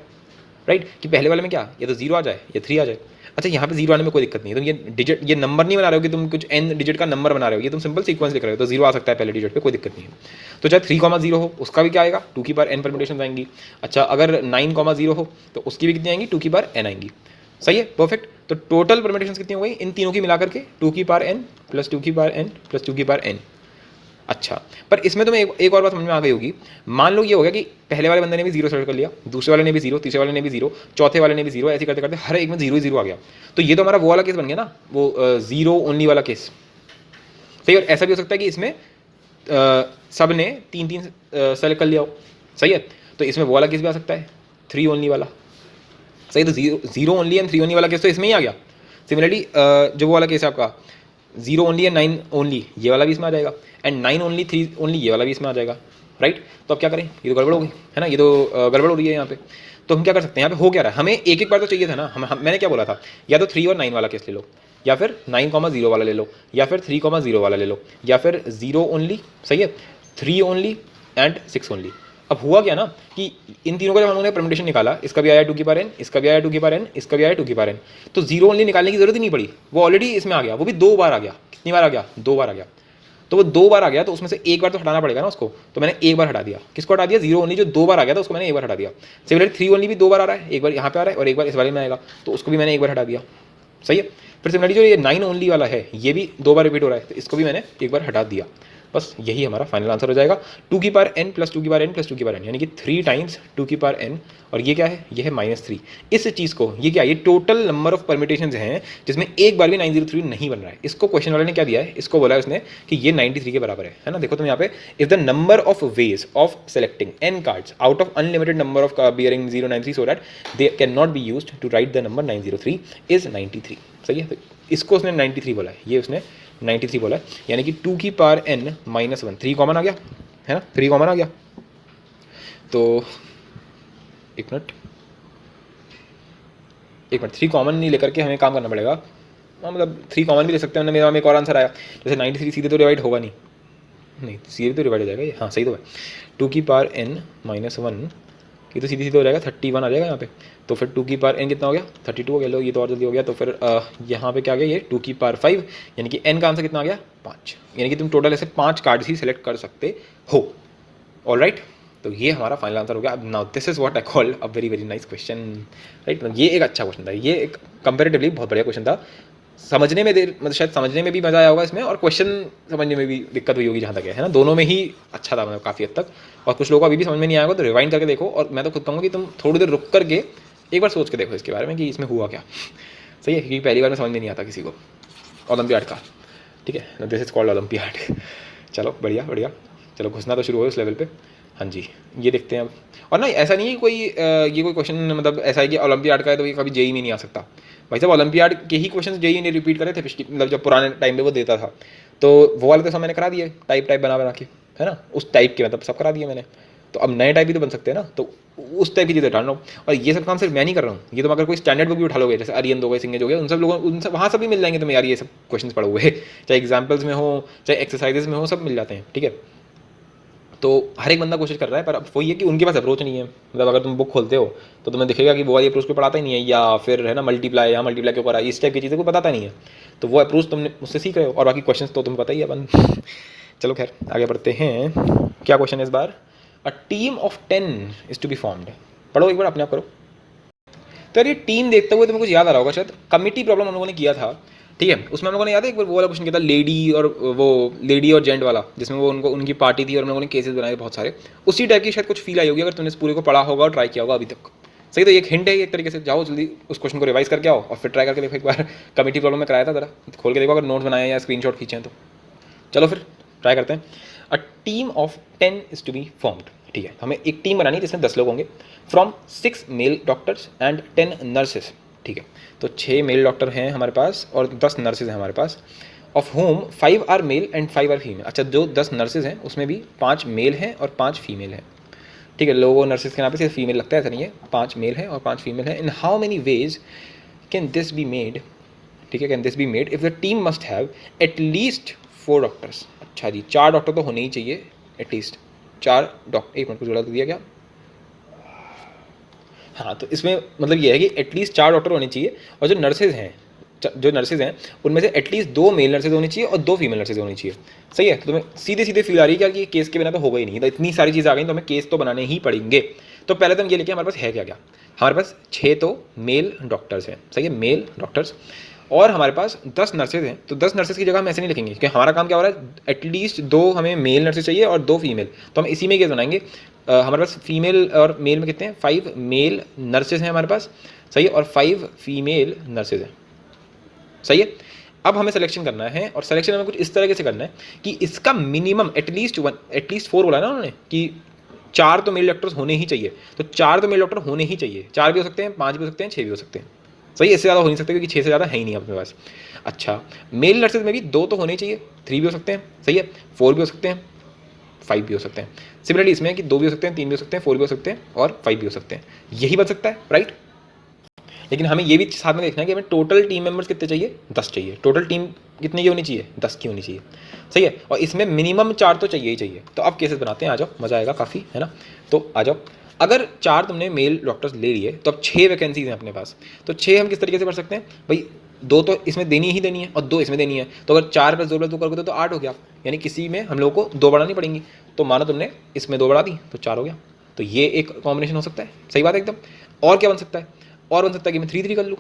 राइट, कि पहले वाले में क्या, या तो 0 आ जाए या 3 आ जाए। अच्छा, यहाँ पे 0 आने में कोई दिक्कत नहीं है, तुम ये डिजिट, ये नंबर नहीं बना रहे हो कि तुम कुछ n डिजिट का नंबर बना रहे हो, ये तुम सिंपल सीक्वेंस लिख रहे हो, तो 0 आ सकता है पहले डिजिट पे, कोई दिक्कत नहीं है। तो चाहे 3,0 हो उसका भी क्या आएगा, 2 की पावर n परम्यूटेशन आएंगी। अच्छा, अगर 9,0 हो तो उसकी भी कितनी आएंगी, 2 की पावर n आएंगी। सही है, परफेक्ट। तो टोटल परम्यूटेशन कितनी हो गई इन तीनों की मिलाकर के, 2 की पावर n प्लस 2 की पावर n प्लस 2 की पावर n। अच्छा, पर इसमें तुम्हें एक और बात समझ में आ गई होगी। मान लो ये हो गया कि पहले वाले बंदे ने भी 0 सेलेक्ट कर लिया, दूसरे वाले ने भी 0, तीसरे वाले ने भी 0, चौथे वाले ने भी 0, ऐसे करते करते हर एक में 0 ही 0 आ गया। तो ये तो हमारा वो वाला केस बन गया ना, वो 0 ओनली वाला केस। सही, और ऐसा भी हो सकता है कि इसमें सब ने 3-3 सेलेक्ट कर लिया हो। सही है, तो इसमें वो वाला केस भी आ सकता है, 3 ओनली वाला। सही, तो 0 ओनली एंड 3 ओनली वाला केस तो इसमें ही आ गया। सिमिलरली जो वो वाला केस है आपका 0 ओनली एंड 9 ओनली, ये वाला भी इसमें आ जाएगा, एंड 9 ओनली 3 ओनली, ये वाला भी इसमें आ जाएगा, राइट। तो अब क्या करें, ये तो गड़बड़ हो गई है ना, ये तो गड़बड़ हो रही है यहाँ पे। तो हम क्या कर सकते हैं, यहाँ पे हो क्या रहा है, हमें एक एक बार तो चाहिए था ना। मैंने क्या बोला था, या तो 3 और 9 वाला केस ले लो, या फिर 9,0 वाला ले लो, या फिर 3,0 वाला ले लो, या फिर 0 ओनली। सही है, 3 ओनली एंड 6 ओनली। अब हुआ क्या ना कि इन तीनों का जब हम लोगों ने परम्यूटेशन निकाला, इसका भी आया 2 की पावर n, इसका भी आया 2 की पावर n, इसका भी आया 2 की पावर n, तो 0 ओनली निकालने की जरूरत ही नहीं पड़ी, वो ऑलरेडी इसमें आ गया, वो भी 2 बार आ गया। कितनी बार आ गया, 2 बार आ गया। तो वो 2 बार आ गया, तो उसमें से एक बार तो हटाना पड़ेगा ना उसको, तो मैंने एक बार हटा दिया। किसको हटा दिया, 0 ओनली जो 2 बार आ गया था उसको मैंने एक बार हटा दिया। सिमिलरली 3 ओनली भी 2 बार आ रहा है, एक बार यहाँ पे आ रहा है और एक बार इस वाले में आएगा, तो उसको भी मैंने एक बार हटा दिया। सही है, फिर सिमिलरली जो ये 9 ओनली वाला है ये भी 2 बार रिपीट हो रहा है, तो इसको भी मैंने एक बार हटा दिया। बस यही हमारा फाइनल आंसर हो जाएगा, 2 की पावर n प्लस 2 की पावर n प्लस 2 की पावर n, यानी कि 3 टाइम्स 2 की पावर n। और ये क्या है, ये है -3। इस चीज़ को, ये क्या है, ये टोटल नंबर ऑफ परम्यूटेशंस हैं जिसमें एक बार भी 903 नहीं बन रहा है। इसको क्वेश्चन वाले ने क्या दिया है, इसको बोला है उसने कि ये 93 के बराबर है ना। देखो तुम यहाँ पे, if the number of ways of selecting n cards out of unlimited number of bearing 093 so that they can not be used to write the number 903 is 93। सही है, तो इसको उसने 93 बोला है, ये उसने 93 बोला है, यानी कि 2 की पावर n -1, 3 कॉमन आ गया है ना, 3 कॉमन आ गया। तो एक मिनट 3 कॉमन नहीं लेकर के हमें काम करना पड़ेगा। हाँ, मतलब 3 कॉमन भी ले सकते हैं, मेरा में एक और आंसर आया, जैसे 93 सीधे तो डिवाइड होगा नहीं सीधे तो डिवाइड हो जाएगा ये, हाँ सही तो है। 2 की पावर n -1, ये तो सीधी सीधे हो जाएगा, 31 आ जाएगा यहाँ पे। तो फिर 2 की पावर n कितना हो गया, 32 हो गया। लो, ये तो और जल्दी हो गया। तो फिर यहाँ पे क्या आ गया, ये 2 की पावर 5, यानी कि n का आंसर कितना आ गया, 5। यानी कि तुम टोटल ऐसे 5 कार्ड्स ही सिलेक्ट कर सकते हो। ऑल राइट, तो ये हमारा फाइनल आंसर हो गया। अब now this is what I call a very very nice question, right. ये एक अच्छा क्वेश्चन था, ये एक कंपेरेटिवली बहुत बढ़िया क्वेश्चन था। समझने में मतलब शायद समझने में भी मज़ा आया होगा इसमें, और क्वेश्चन समझने में भी दिक्कत हुई होगी जहाँ तक है ना। दोनों में ही अच्छा था, मतलब काफ़ी हद तक। और कुछ लोगों को अभी भी समझ में नहीं आएगा तो रिवाइंड करके देखो, और मैं तो खुद कहूँगा कि तुम थोड़ी देर रुक करके एक बार सोच के देखो इसके बारे में कि इसमें हुआ क्या। सही है, क्योंकि पहली बार में समझ में नहीं आता किसी को ओलंपियाड का। ठीक है, दिस इज कॉल्ड ओलंपियाड। चलो बढ़िया बढ़िया, चलो घुसना तो शुरू हो इस लेवल पे। हाँ जी, ये देखते हैं अब। और ना ऐसा नहीं है कोई ये कोई क्वेश्चन मतलब ऐसा है कि ओलंपियाड का है तो ये कभी जेई में नहीं आ सकता। भाई साहब, ओलंपियाड के ही क्वेश्चन जेई ने रिपीट करे थे पिछली, मतलब जब पुराने टाइम पे वो देता था, तो वो वाले तो सब मैंने करा दिए टाइप बना के, है ना, उस टाइप के मतलब सब करा दिए मैंने। तो अब नए टाइप भी तो बन सकते हैं ना, तो उस टाइप की चीज़ें डाल रहा हूँ। और ये सब काम सिर्फ मैं नहीं कर रहा हूँ, ये तुम अगर कोई स्टैंडर्ड बुक भी उठा लोगे, जैसे अरियन हो गए, सिंगेज हो गए, उन सब लोगों उन सब वहाँ सब भी मिल जाएंगे तुम्हें यार, ये सब क्वेश्चन पढ़े हुए चाहे एग्जाम्पल्स में हो चाहे एक्सरसाइजेस में हो, सब मिल जाते हैं, ठीक है। तो हर एक बंदा कोशिश कर रहा है, पर अब वही है कि उनके पास अप्रोच नहीं है। मतलब अगर तुम बुक खोलते हो तो तुम्हें दिखेगा कि वो वाली अप्रोच को पढ़ाता ही नहीं है, या फिर है ना मल्टीप्लाई, या मल्टीप्लाई क्यों करा, इस टाइप की चीज़ें को बताता नहीं है। तो वो अप्रोच तुमने मुझसे सीख रहे हो, और बाकी क्वेश्चन तो तुम्हें पता ही है अपन चलो खैर आगे बढ़ते हैं। क्या क्वेश्चन है इस बार? A team of 10 is to be formed. पढ़ो एक बार, अपने आप करो। तो यार ये टीम देखते हुए तुम्हें कुछ याद आ रहा होगा शायद, कमिटी प्रॉब्लम हम लोगों ने किया था, ठीक है। उसमें हम लोगों ने याद है एक बार वो वाला क्वेश्चन किया था, लेडी और जेंट वाला, जिसमें वो उनको उनकी पार्टी थी और हम लोगों ने केसेस बनाए बहुत सारे। उसी टाइप की शायद कुछ फील आई होगी अगर तुमने इस पूरे को पढ़ा होगा और ट्राई किया होगा अभी तक। सही, तो एक हिंट है एक तरीके से, जाओ जल्दी उस क्वेश्चन को रिवाइज करके आओ और फिर ट्राई करके देखो एक बार। कमिटी प्रॉब्लम में कराया था, जरा खोल के देखो अगर नोट्स बनाए या स्क्रीनशॉट खींचे हैं तो। चलो फिर ट्राई करते हैं। A team of 10 is to be formed, ठीक है। हमें एक टीम बनानी है जिसमें 10 लोग होंगे, from 6 male doctors and 10 nurses, ठीक है। तो 6 मेल डॉक्टर हैं हमारे पास और 10 नर्सेज हैं हमारे पास, of whom 5 are male and 5 are female. अच्छा, जो 10 नर्सेज हैं उसमें भी 5 मेल हैं और 5 फीमेल हैं, ठीक है। लोगों नर्सेज के नाम पे सिर्फ फीमेल लगता है, ऐसा नहीं है, 5 मेल हैं और 5 फीमेल हैं। इन how many veg can this be made, ठीक है, can this be made if the team must have at least 4 doctors. अच्छा जी, 4 डॉक्टर तो होने ही चाहिए एटलीस्ट, 4 डॉक्टर। एक मिनट को जोड़ा तो दिया क्या? हाँ, तो इसमें मतलब ये है कि एटलीस्ट 4 डॉक्टर होने चाहिए, और जो नर्सेज हैं उनमें से एटलीस्ट 2 मेल नर्सेज होनी चाहिए और 2 फीमेल नर्सेज होनी चाहिए। सही है, तो तुम्हें सीधे सीधे फील आ रही है क्या कि केस के बिना तो होगा ही नहीं, तो इतनी सारी चीज़ आ गई तो हमें केस तो बनाने ही पड़ेंगे। तो पहले तो हम ये लेके हमारे पास है क्या क्या, हमारे पास 6 तो मेल डॉक्टर्स हैं, सही है, मेल डॉक्टर्स, और हमारे पास 10 नर्सेज हैं। तो 10 नर्सेज की जगह हम ऐसे नहीं लिखेंगे कि हमारा काम क्या हो रहा है, एटलीस्ट 2 हमें मेल नर्सेज चाहिए और 2 फीमेल, तो हम इसी में केस बनाएंगे। हमारे पास फीमेल और मेल में कितने हैं, 5 मेल नर्सेज हैं हमारे पास, सही है, और 5 फीमेल नर्सेज हैं, सही है। अब हमें सिलेक्शन करना है, और सिलेक्शन हमें कुछ इस तरीके से करना है कि इसका मिनिमम एटलीस्ट 4 बोला ना उन्होंने कि 4 तो मेल डॉक्टर्स होने ही चाहिए, तो 4 तो मेल डॉक्टर होने ही चाहिए। 4 भी हो सकते हैं, 5 भी हो सकते हैं, 6 भी हो सकते हैं, सही है। इससे ज़्यादा हो नहीं सकता क्योंकि 6 से ज़्यादा है ही नहीं अपने पास। अच्छा, मेल नर्सेज में भी 2 तो होने चाहिए, 3 भी हो सकते हैं, सही है, 4 भी हो सकते हैं, 5 भी हो सकते हैं। सिमिलरली इसमें कि 2 भी हो सकते हैं, 3 भी हो सकते हैं, 4 भी हो सकते हैं और 5 भी हो सकते हैं, यही बन सकता है, राइट। लेकिन हमें ये भी साथ में देखना है कि हमें टोटल टीम मेंबर्स कितने चाहिए, 10 चाहिए। टोटल टीम कितने की होनी चाहिए, 10 की होनी चाहिए, सही है, और इसमें मिनिमम 4 तो चाहिए ही चाहिए। तो अब केसेस बनाते हैं, आ जाओ, मज़ा आएगा काफ़ी, है ना। तो आ जाओ, अगर 4 तुमने मेल डॉक्टर्स ले लिए तो अब 6 वैकेंसीज हैं अपने पास। तो 6 हम किस तरीके से भर सकते हैं भाई, 2 तो इसमें देनी ही देनी है और 2 इसमें देनी है, तो अगर 4 + 2 + 2 करोगे तो 8 हो गया, यानी किसी में हम लोगों को 2 बढ़ानी पड़ेंगी। तो मानो तुमने इसमें 2 बढ़ा दी तो 4 हो गया, तो ये एक कॉम्बिनेशन हो सकता है, सही बात है एकदम। और क्या बन सकता है, और बन सकता है कि मैं 3 3 कर लूँ,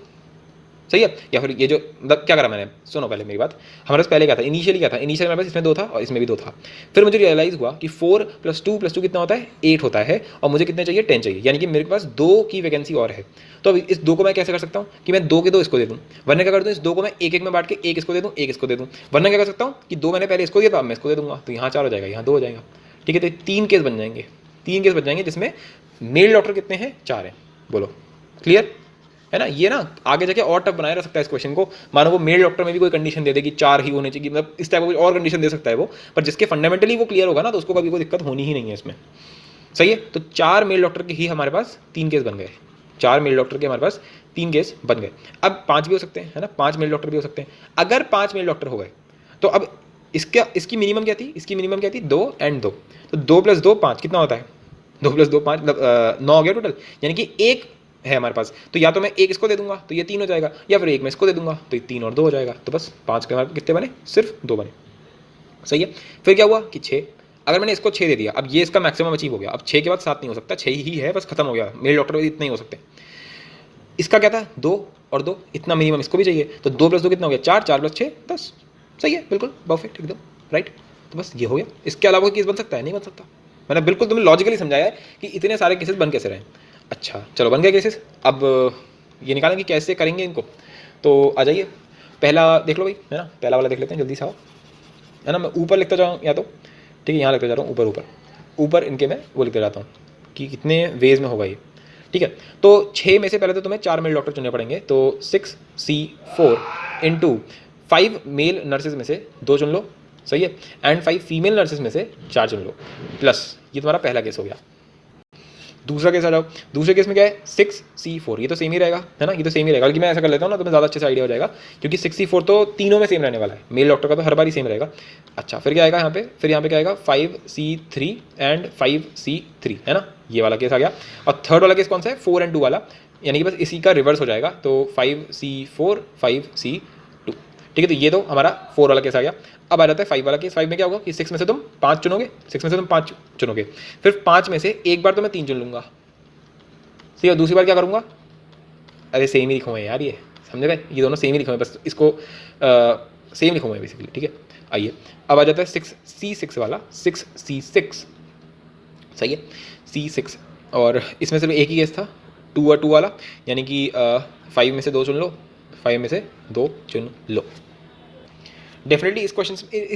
सही है, या फिर ये जो मतलब क्या करा मैंने, सुनो पहले मेरी बात। हमारे पास पहले क्या था, इनिशियली क्या था, इनिशियल हमारे पास इसमें 2 था और इसमें भी 2 था। फिर मुझे रियलाइज़ हुआ कि 4 + 2 + 2 कितना होता है, 8 होता है, और मुझे कितने चाहिए, 10 चाहिए, यानी कि मेरे पास 2 की वैकेंसी और है। तो अब इस 2 को मैं कैसे कर सकता हूँ कि मैं 2 के 2 इसको दे दूँ, वरना क्या कर दूँ, इस 2 को मैं एक एक में बांट के एक इसको दे दूँ, एक इसको दे दूँ, वरना क्या कर सकता हूँ कि 2 मैंने पहले इसको दिया था, अब मैं इसको दे दूँगा, तो यहाँ 4 हो जाएगा, यहाँ 2 हो जाएगा, ठीक है। तो 3 केस बन जाएंगे, 3 केस बन जाएंगे जिसमें मेल डॉक्टर कितने हैं, 4 हैं, बोलो क्लियर है ना। ये ना आगे जाके और टफ बनाया रह सकता है इस क्वेश्चन को, मानो वो मेल डॉक्टर में भी कोई कंडीशन दे दे कि 4 ही होने चाहिए, मतलब इस टाइप का कुछ और कंडीशन दे सकता है वो, पर जिसके फंडामेंटली वो क्लियर होगा ना तो उसको कभी कोई दिक्कत होनी ही नहीं है इसमें, सही है। तो 4 मेल डॉक्टर के ही हमारे पास 3 केस बन गए, 4 मेल डॉक्टर के हमारे पास 3 केस बन गए। अब 5 भी हो सकते हैं, है ना, 5 मेल डॉक्टर भी हो सकते हैं। अगर 5 मेल डॉक्टर हो गए तो अब इसकी मिनिमम क्या थी, इसकी मिनिमम क्या थी, 2 और 2, तो 2 + 2 5 कितना होता है, 2 + 2 5 मतलब 9 हो गया टोटल, यानी कि एक है हमारे पास। तो या तो मैं एक इसको दे दूंगा तो ये 3 हो जाएगा, या फिर एक मैं इसको दे दूंगा तो ये 3 और 2 हो जाएगा, तो बस 5 के हमारे कितने बने, सिर्फ 2 बने, सही है। फिर क्या हुआ कि 6, अगर मैंने इसको 6 दे दिया, अब ये इसका मैक्सिमम अचीव हो गया, अब 6 के बाद 7 नहीं हो सकता, 6 ही है बस, खत्म हो गया, मेल डॉक्टर इतने ही हो सकते। इसका क्या था, 2 और 2, इतना मिनिमम इसको भी चाहिए, तो 2 + 2 कितना हो गया, 4, 4 + 6 10, सही है, बिल्कुल परफेक्ट एकदम राइट। तो बस ये हो गया, इसके अलावा कोई केस बन सकता है, नहीं बन सकता। मैंने बिल्कुल तुम्हें लॉजिकली समझाया है कि इतने सारे केसेस बन कैसे रहे। अच्छा चलो बन गए केसेस, अब ये निकालें कि कैसे करेंगे इनको। तो आ जाइए, पहला देख लो भाई, है ना, पहला वाला देख लेते हैं जल्दी से, आओ, है ना। मैं ऊपर लिखता जाऊँ या तो, ठीक है, यहाँ लिखता जा रहा हूँ, ऊपर ऊपर ऊपर इनके मैं वो लिखते जाता हूँ कि कितने वेज में होगा ये, ठीक है। तो 6 में से पहले तो तुम्हें 4 मेल डॉक्टर चुनने पड़ेंगे, तो 6C4 × 5 मेल नर्सेज में से 2 चुन लो, सही है, एंड 5 फीमेल नर्सेज में से 4 चुन लो, प्लस ये तुम्हारा पहला केस हो गया, दूसरा केस आ जाओ, दूसरे केस में क्या है 6C4, ये तो सेम ही रहेगा है ना, ये तो सेम ही रहेगा, बल्कि मैं ऐसा कर लेता हूँ ना तो मैं ज़्यादा अच्छे से आइडिया हो जाएगा, क्योंकि 6C4 तो तीनों में सेम रहने वाला है, मेल डॉक्टर का तो हर बार ही सेम रहेगा। अच्छा फिर क्या आएगा यहाँ पे, फिर यहाँ पे क्या आएगा 5C3 एंड 5C3 है ना, ये वाला केस आ गया। और थर्ड वाला केस कौन सा है 4 and 2 वाला, यानी कि बस इसी का रिवर्स हो जाएगा, तो 5C4 5C2, ठीक है। तो ये तो हमारा 4 वाला केस आ गया। अब आ जाता है 5 वाला केस। 5 में क्या होगा कि 6 में से तुम 5 चुनोगे, 6 में से तुम 5 चुनोगे, फिर 5 में से एक बार तो मैं 3 चुन लूँगा, ठीक है, दूसरी बार क्या करूँगा, अरे सेम ही लिखा हुआ है यार, ये समझ गए, ये दोनों सेम ही लिखा हुआ है, बस इसको सेम लिखा हुआ है बेसिकली, ठीक है। आइए अब आ जाता है 6C6 वाला, 6C6 सही है, C6, और इसमें सिर्फ एक ही केस था 2 और 2 वाला, यानी कि 5 में से 2 चुन लो, 5 में से 2 चुन लो। डेफिनेटली इस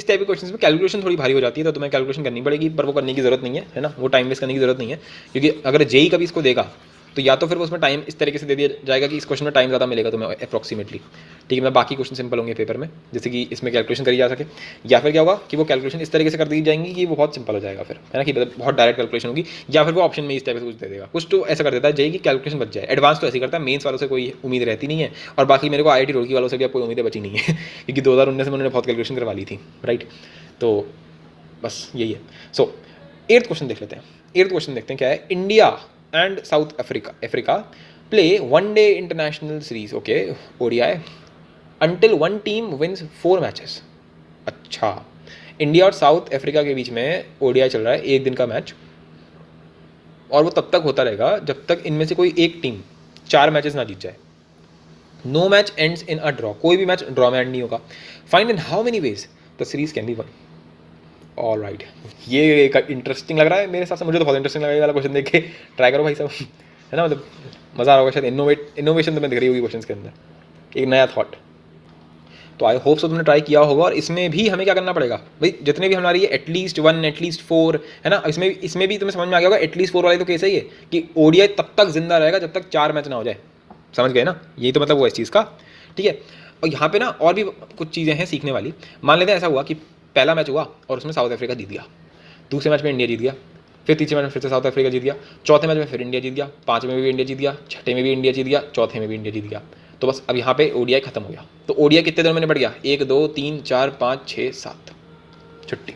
टाइप के क्वेश्चन में कैलकुलेशन थोड़ी भारी हो जाती है, तो तुम्हें कैलकुलेशन करनी पड़ेगी, पर वो करने की जरूरत नहीं है ना, वो टाइम वेस्ट करने की जरूरत नहीं है, क्योंकि अगर जेई कभी इसको देगा तो या तो फिर वो उसमें टाइम इस तरीके से दे दिया जाएगा कि इस क्वेश्चन में टाइम ज़्यादा मिलेगा तुम्हें अप्रॉक्सीमेटली, ठीक है, मतलब बाकी क्वेश्चन सिंपल होंगे पेपर में, जैसे कि इसमें कैलकुलेशन करी जा सके, या फिर क्या होगा कि वो कैलकुलेशन इस तरीके से कर दी जाएंगी कि वो बहुत सिंपल हो जाएगा फिर, है ना, कि मतलब बहुत डायरेक्ट कैलकुलेशन होगी, या फिर वो ऑप्शन में इस टाइप से कुछ दे देगा, कुछ तो ऐसा कर देता है जेई की कैलकुलेशन बच जाए। एडवांस तो ऐसे ही करता है, मेन्स वालों से कोई उम्मीद रहती नहीं है, और बाकी मेरे को IIT रुड़की वालों से भी अब कोई उम्मीदें बची नहीं है क्योंकि 2019 में उन्होंने बहुत कैलकुलेशन करवा ली थी, राइट, तो बस यही है। सो 8th क्वेश्चन देख लेते हैं। 8th क्वेश्चन देखते हैं क्या है, India and south Africa play one day international series, okay ODI, until one team wins 4 matches. अच्छा, इंडिया और साउथ अफ्रीका के बीच में ODI चल रहा है, एक दिन का मैच, और वो तब तक होता रहेगा जब तक इनमें से कोई एक टीम 4 मैचेस ना जीत जाए। No match ends in a draw, कोई भी मैच ड्रॉ में एंड नहीं होगा। Find in how many ways the series can be won. All right, ये इंटरेस्टिंग लग रहा है मेरे हिसाब से, मुझे तो बहुत इंटरेस्टिंग लगा ये वाला क्वेश्चन देख के, ट्राई करो भाई साहब, है ना, मतलब मज़ा आ रहा होगा शायद, इनोवेशन तो मैं दिख रही होगी क्वेश्चन के अंदर, एक नया थॉट। तो आई होप सो तुमने ट्राई किया होगा, और इसमें भी हमें क्या करना पड़ेगा भाई, जितने भी हमारी एटलीस्ट 1 एटलीस्ट 4 है ना, इसमें भी तुम्हें समझ में आ गया होगा, एटलीस्ट 4 वाली तो कैसे ही है कि ODI तब तक जिंदा रहेगा जब तक 4 मैच ना हो जाए, समझ गए ना, यही तो मतलब वो इस चीज़ का, ठीक है। और यहाँ पे ना और भी कुछ चीज़ें हैं सीखने वाली। मान लेते हैं ऐसा हुआ कि पहला मैच हुआ और उसमें साउथ अफ्रीका जीत गया, दूसरे मैच में इंडिया जीत गया, फिर तीसरे मैच में फिर से साउथ अफ्रीका जीत गया, चौथे मैच में फिर इंडिया जीत गया, पाँचवें में भी इंडिया जीत गया, छठे में भी इंडिया जीत गया, चौथे में भी इंडिया जीत गया, तो बस अब यहाँ पे ODI खत्म हो गया। तो ODI कितने दिनों में निपट गया, 1 2 3 4 5 6 7 छुट्टी।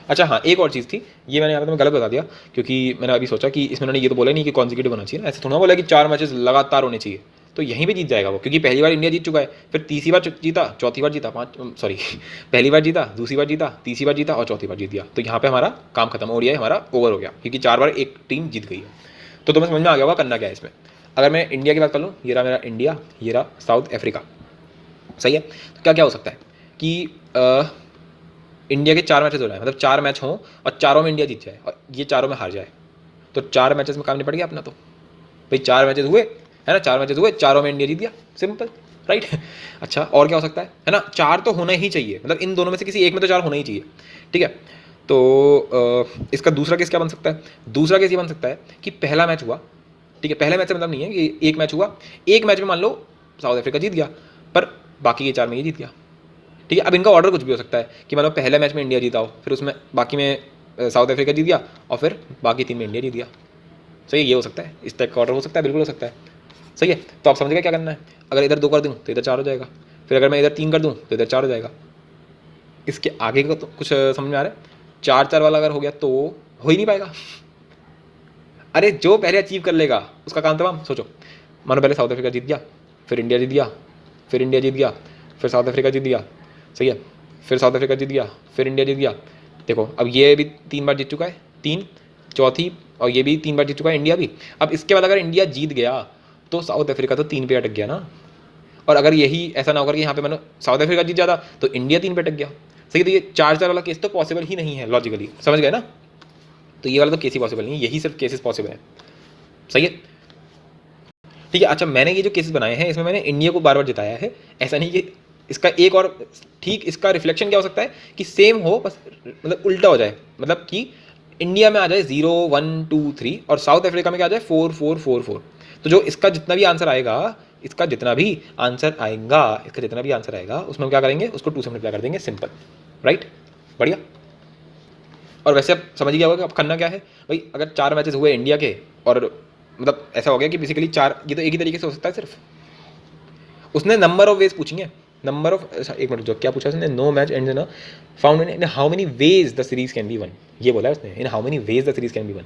अच्छा हाँ, एक और चीज़ थी, ये मैंने यहाँ पे तुम्हें गलत बता दिया, क्योंकि मैंने अभी सोचा कि इसमें उन्होंने ये तो बोला नहीं कि कॉन्जिक्यूटिव होना चाहिए ना, ऐसे थोड़ा बोला कि 4 मैचेस लगातार होने चाहिए, तो यहीं पे जीत जाएगा वो, क्योंकि पहली बार इंडिया जीत चुका है, फिर तीसरी बार जीता, चौथी बार जीता, पहली बार जीता, दूसरी बार जीता, तीसरी बार जीता और चौथी बार जीत गया, तो यहाँ पे हमारा काम खत्म, ODI हमारा ओवर हो गया, क्योंकि 4 बार एक टीम जीत गई है। तो तुम्हें समझ में आ गया होगा करना क्या है इसमें। अगर मैं इंडिया की बात कर लूँ, ये रहा मेरा इंडिया, ये रहा साउथ अफ्रीका, सही है। तो क्या क्या हो सकता है कि इंडिया के 4 मैचेस हो जाए, मतलब 4 मैच हों और चारों में इंडिया जीत जाए और ये चारों में हार जाए, तो 4 मैचेस में काम निपट गया अपना। तो भाई 4 मैचेस हुए है ना, 4 मैचेस हुए, चारों में इंडिया जीत गया, सिंपल, राइट। अच्छा और क्या हो सकता है ना, 4 तो होना ही चाहिए, मतलब इन दोनों में से किसी एक में तो 4 होना ही चाहिए, ठीक है। तो इसका दूसरा केस क्या बन सकता है, दूसरा केस ये बन सकता है कि पहला मैच हुआ, ठीक है, पहले मैच से मतलब नहीं है कि एक मैच हुआ, एक मैच में मान लो साउथ अफ्रीका जीत गया, पर बाकी के 4 में ये जीत गया, ठीक है। अब इनका ऑर्डर कुछ भी हो सकता है कि मतलब पहले मैच में इंडिया जीता हो, फिर उसमें बाकी में साउथ अफ्रीका जीत गया, और फिर बाकी 3 में इंडिया जीत गया, सही है, ये हो सकता है, इस टाइप का ऑर्डर हो सकता है, बिल्कुल हो सकता है, सही है। तो आप समझ गए क्या करना है, अगर इधर 2 कर दूँ तो इधर 4 हो जाएगा, फिर अगर मैं इधर 3 कर दूँ तो इधर 4 हो जाएगा। इसके आगे का तो कुछ समझ में आ रहा है, 4-4 वाला अगर हो गया तो हो ही नहीं पाएगा। अरे जो पहले अचीव कर लेगा उसका काम तमाम। सोचो, मानो पहले साउथ अफ्रीका जीत गया, फिर इंडिया जीत गया, फिर इंडिया जीत गया, फिर साउथ अफ्रीका जीत गया, सही है, फिर साउथ अफ्रीका जीत गया, फिर इंडिया जीत गया। देखो अब ये भी 3 बार जीत चुका है, 3 चौथी, और ये भी 3 बार जीत चुका है इंडिया भी। अब इसके बाद अगर इंडिया जीत गया तो साउथ अफ्रीका तो 3 पे अटक गया ना, और अगर यही ऐसा ना होकर कि यहाँ पे मैंने साउथ अफ्रीका जीत जाता तो इंडिया 3 पे अटक गया, सही है। तो ये 4-4 वाला केस तो पॉसिबल ही नहीं है लॉजिकली, समझ गए ना। तो ये वाला तो केस ही पॉसिबल नहीं है, यही सिर्फ केसेस पॉसिबल है, सही है, ठीक है। अच्छा मैंने ये जो केसेस बनाए हैं इसमें मैंने इंडिया को बार बार जिताया है, ऐसा नहीं कि इसका एक और ठीक इसका रिफ्लेक्शन क्या हो सकता है कि सेम हो, बस मतलब उल्टा हो जाए, मतलब कि इंडिया में आ जाए 0 1 2 3 और साउथ अफ्रीका में क्या आ जाए 4 4 4 4। तो जो इसका जितना भी आंसर आएगा, इसका जितना भी आंसर आएगा उसमें हम क्या करेंगे, उसको 2 से मल्टीप्लाई कर देंगे, सिंपल, राइट, बढ़िया। और वैसे अब समझ गया होगा कि अब करना क्या है भाई। अगर 4 मैचेस हुए इंडिया के, और मतलब ऐसा हो गया कि बेसिकली 4, ये तो एक ही तरीके से हो सकता है सिर्फ। उसने नंबर ऑफ वेज पूछी है, नंबर ऑफ, एक मिनट, जो क्या पूछा उसने, no match ends in found in how many ways the series can be won, ये बोला है उसने, in how many ways the series can be won.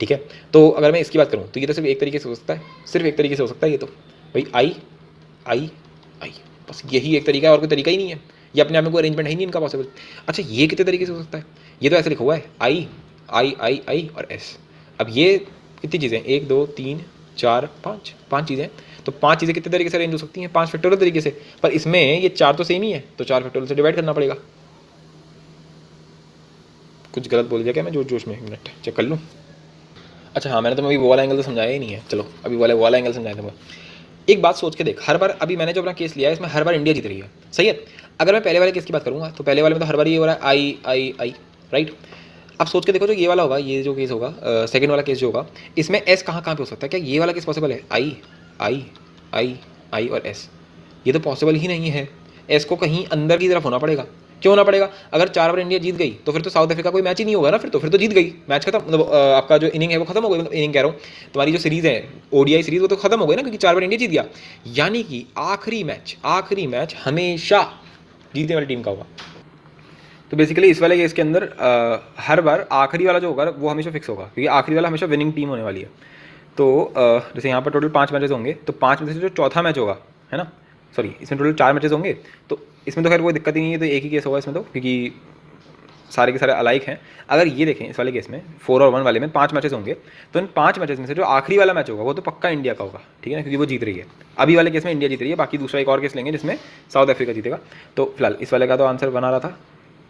ठीक है, तो अगर मैं इसकी बात करूँ तो ये तो सिर्फ एक तरीके से हो सकता है, सिर्फ एक तरीके से हो सकता है ये तो भाई, आई आई आई, बस यही एक तरीका है, और कोई तरीका ही नहीं है। ये अपने आप में कोई अरेंजमेंट है नहीं इनका पॉसिबल। अच्छा, ये कितने तरीके से हो सकता है, ये तो ऐसे लिखा हुआ है आई आई आई आई और एस। अब ये कितनी चीज़ें, 1 2 3 4 5, 5 चीज़ें, तो 5 चीज़ें कितने तरीके से अरेंज हो सकती हैं, 5 फैक्टोरियल तरीके से। पर इसमें ये 4 तो सेम ही है, तो 4 फैक्टोरियल से डिवाइड करना पड़ेगा। कुछ गलत बोल दिया क्या मैं जोश जोश में, एक मिनट चेक कर लूँ। अच्छा हाँ, मैंने तो अभी वो वाला एंगल तो समझाया ही नहीं है, चलो अभी वाला एंगल समझाया था। एक बात सोच के देख, हर बार अभी मैंने जो अपना केस लिया है इसमें हर बार इंडिया जीत रही है, सही है। अगर मैं पहले वाले केस की बात करूँगा तो पहले वाले में तो हर बार ये हो रहा है आई आई आई, राइट। अब सोच के देखो, जो ये वाला होगा, ये जो केस होगा, सेकंड वाला केस जो होगा, इसमें एस कहाँ कहाँ पे हो सकता है, क्या ये वाला केस पॉसिबल है, आई आई आई आई और एस, ये तो पॉसिबल ही नहीं है। एस को कहीं अंदर की तरफ होना पड़ेगा। क्यों होना पड़ेगा, अगर 4 बार इंडिया जीत गई तो फिर तो साउथ अफ्रीका कोई मैच ही नहीं होगा ना, फिर तो जीत गई, मैच खत्म, मतलब आपका जो इनिंग है वो खत्म हो गई, मतलब इनिंग कह रहा हूँ, तुम्हारी जो सीरीज है ओडीआई सीरीज वो तो खत्म हो गई ना, क्योंकि 4 बार इंडिया जीत गया। यानी कि आखिरी मैच हमेशा जीतने वाली टीम का होगा। तो बेसिकली इस वाले केस के अंदर हर बार आखिरी वाला जो होगा वो हमेशा फिक्स होगा, क्योंकि आखिरी वाला हमेशा विनिंग टीम होने वाली है। तो जैसे यहाँ पर टोटल 5 मैचेस होंगे, तो 5 में से जो चौथा मैच होगा, है ना, सॉरी, इसमें टोटल 4 मैचेस होंगे, तो इसमें तो खैर कोई दिक्कत ही नहीं है, तो एक ही केस होगा इसमें तो, क्योंकि सारे के सारे अलाइक हैं। अगर ये देखें इस वाले केस में 4 और 1 वाले में 5 मैचेस होंगे, तो इन 5 मैचेस में से जो आखिरी वाला मैच होगा वो तो पक्का इंडिया का होगा, ठीक है ना, क्योंकि वो जीत रही है। अभी वाले केस में इंडिया जीत रही है, बाकी दूसरा एक और केस लेंगे जिसमें साउथ अफ्रीका जीतेगा। तो फिलहाल इस वाले का तो आंसर बना रहा था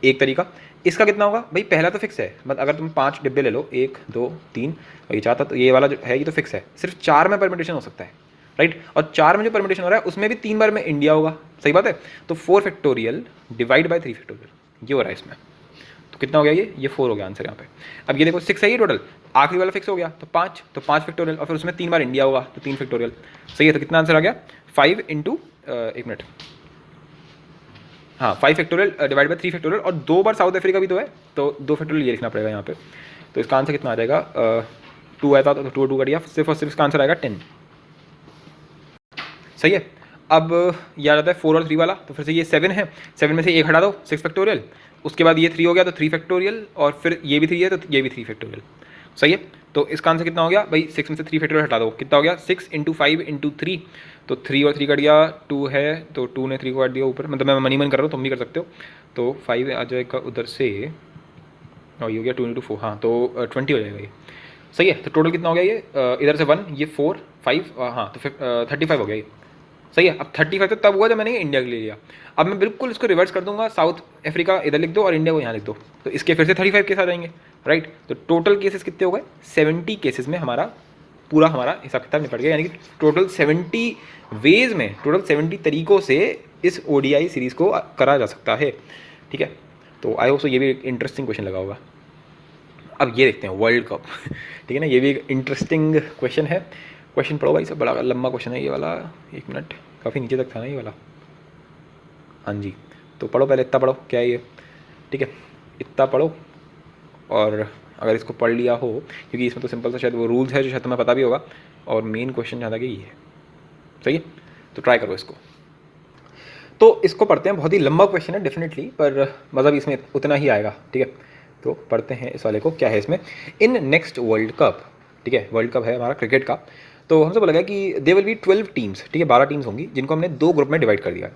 एक तरीका। इसका कितना होगा भाई, पहला तो फिक्स है, मतलब अगर तुम 5 डिब्बे ले लो, 1 2 3 और ये चाहता, तो ये वाला जो है ये तो फिक्स है, सिर्फ 4 में परमिटेशन हो सकता है, राइट। और 4 में जो परमिटेशन हो रहा है उसमें भी 3 बार में इंडिया होगा, सही बात है। तो 4 फैक्टोरियल डिवाइड बाय 3 फैक्टोरियल, ये हो रहा है इसमें। तो कितना हो गया, ये 4 हो गया आंसर यहाँ पे। अब ये देखो 6 है ये टोटल, आखिरी वाला फिक्स हो गया, तो 5, तो 5 फैक्टोरियल, और फिर उसमें 3 बार इंडिया होगा, तो 3 फैक्टोरियल, सही है। तो कितना आंसर आ गया, 5 इंटू, एक मिनट, हाँ 5 फैक्टोरियल डिवाइड बाय 3 फैक्टोरियल, और 2 बार साउथ अफ्रीका भी तो है, तो 2 फैक्टोरियल ये लिखना पड़ेगा यहाँ पे। तो इसका आंसर कितना आ जाएगा, 2 आया था तो 2 कट गया, सिर्फ और सिर्फ इसका आंसर आएगा 10, सही है। अब ये आ जाता है 4 और 3 वाला, तो फिर से ये 7 है, 7 में से 1 हटा दो, 6 फैक्टोरियल, उसके बाद ये 3 हो गया तो 3 फैक्टोरियल, और फिर ये भी 3 है तो ये भी 3 फैक्टोरियल, सही है। तो इसका आंसर कितना हो गया भाई, 6 में से 3 फैक्टोरियल हटा दो, कितना हो गया, 6 इंटू 5 इंटू 3, तो 3 और 3 कट गया, 2 है तो 2 ने 3 को काट दिया ऊपर, मतलब मैं मनी मन कर रहा हूँ, तुम भी कर सकते हो। तो 5 आ जाएगा उधर से, और ये हो गया 2 इंटू 4, हाँ तो 20 हो जाएगा ये, सही है। तो टोटल कितना हो गया ये, इधर से 1, ये 4 5, हाँ तो 35 हो गया ये, सही है। अब 35 तो तब हुआ जब मैंने इंडिया के लिए लिया। अब मैं बिल्कुल इसको रिवर्स कर दूंगा, साउथ अफ्रीका इधर लिख दो और इंडिया को यहाँ लिख दो, तो इसके फिर से 35 केस आ जाएंगे, राइट। तो टोटल केसेस कितने हो गए, 70 केसेस में हमारा पूरा हमारा हिसाब किताब निपट गया, यानी कि टोटल 70 वेज में, टोटल 70 तरीक़ों से इस ODI सीरीज़ को करा जा सकता है, ठीक है। तो आई होप सो ये भी एक इंटरेस्टिंग क्वेश्चन लगा होगा। अब ये देखते हैं वर्ल्ड कप ठीक है ना, ये भी एक इंटरेस्टिंग क्वेश्चन है। क्वेश्चन पढ़ो भाई, सब बड़ा लंबा क्वेश्चन है ये वाला, एक मिनट, काफ़ी नीचे तक था ना ये वाला, हाँ जी। तो पढ़ो पहले, इतना पढ़ो क्या है ये, ठीक है, इतना पढ़ो, और अगर इसको पढ़ लिया हो, क्योंकि इसमें तो सिंपल सा शायद वो रूल्स है जो शायद तुम्हें पता भी होगा, और मेन क्वेश्चन ज़्यादा कि ये है, सही है। तो ट्राई करो इसको। तो इसको पढ़ते हैं, बहुत ही लंबा क्वेश्चन है डेफिनेटली, पर मज़ा भी इसमें उतना ही आएगा, ठीक है। तो पढ़ते हैं इस वाले को, क्या है इसमें, इन नेक्स्ट वर्ल्ड कप, ठीक है, वर्ल्ड कप है हमारा क्रिकेट का। तो हमसे बोला गया कि दे विल बी 12 टीम्स, ठीक है, 12 टीम्स होंगी, जिनको हमने 2 ग्रुप में डिवाइड कर दिया।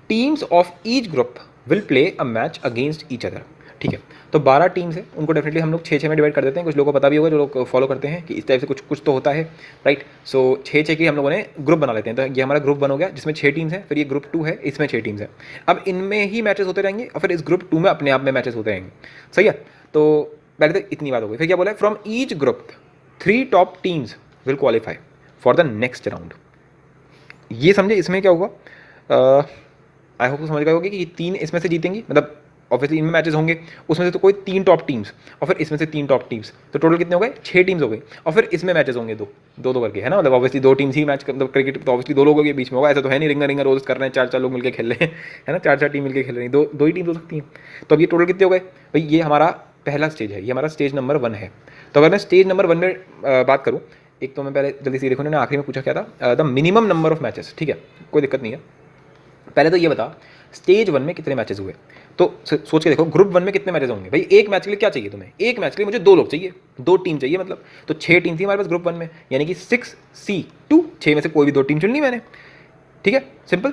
Teams of each group will play a match against each other, ठीक है। तो 12 टीम्स हैं, उनको डेफिनेटली हम लोग 6-6 में डिवाइड कर देते हैं। कुछ लोगों को पता भी होगा, जो लोग फॉलो करते हैं, कि इस टाइप से कुछ कुछ तो होता है, राइट। सो 6-6 की हम लोगों ने ग्रुप बना लेते हैं। तो ये हमारा ग्रुप 1 हो गया, जिसमें 6 टीम्स हैं, फिर ये ग्रुप 2 है, इसमें 6 टीम्स हैं। अब इनमें ही मैचेस होते रहेंगे, और फिर इस ग्रुप 2 में अपने आप में मैचेस होते रहेंगे, सही है। तो पहले तो इतनी बात हो गई। फिर क्या बोला है, from each group 3 top teams will qualify for the next round. ये समझे, इसमें क्या होगा, आई होप तो समझ गए होगे कि 3 इसमें से जीतेंगी, मतलब ऑब्वियसली इनमें मैचेस होंगे, उसमें से तो कोई 3 टॉप टीम्स, और फिर इसमें से 3 टॉप टीम्स, तो टोटल कितने हो गए, 6 टीम्स हो गई। और फिर इसमें मैचेस होंगे 2 करके, है ना, मतलब ऑब्वियसली 2 टीम्स ही मैच, मतलब क्रिकेट तो ऑब्वियसली 2 लोगों के बीच में होगा, ऐसा तो है नहीं रिंगर रोज कर रहे हैं, 4-4 लोग मिलकर खेल रहे हैं, है ना, 4-4 टीम मिलकर खेल रही हैं, 2 ही टीम्स हो सकती हैं। तो अब ये टोटल कितने हो गए भाई, ये हमारा पहला स्टेज है, ये हमारा स्टेज नंबर 1 है। तो अगर मैं स्टेज नंबर 1 में बात करूँ, एक तो मैं पहले जल्दी से देखो ना, आखिरी में पूछा क्या था, the minimum number of matches, ठीक है, कोई दिक्कत नहीं है। पहले तो ये बता स्टेज 1 में कितने मैचेस हुए, तो सोच के देखो ग्रुप 1 में कितने मैचेस होंगे भाई। एक मैच के लिए क्या चाहिए तुम्हें, एक मैच के लिए मुझे 2 लोग चाहिए, 2 टीम चाहिए मतलब। तो 6 टीम थी हमारे पास ग्रुप 1 में, यानी कि 6C2, 6 में से कोई भी 2 टीम चुननी मैंने, ठीक है, सिंपल।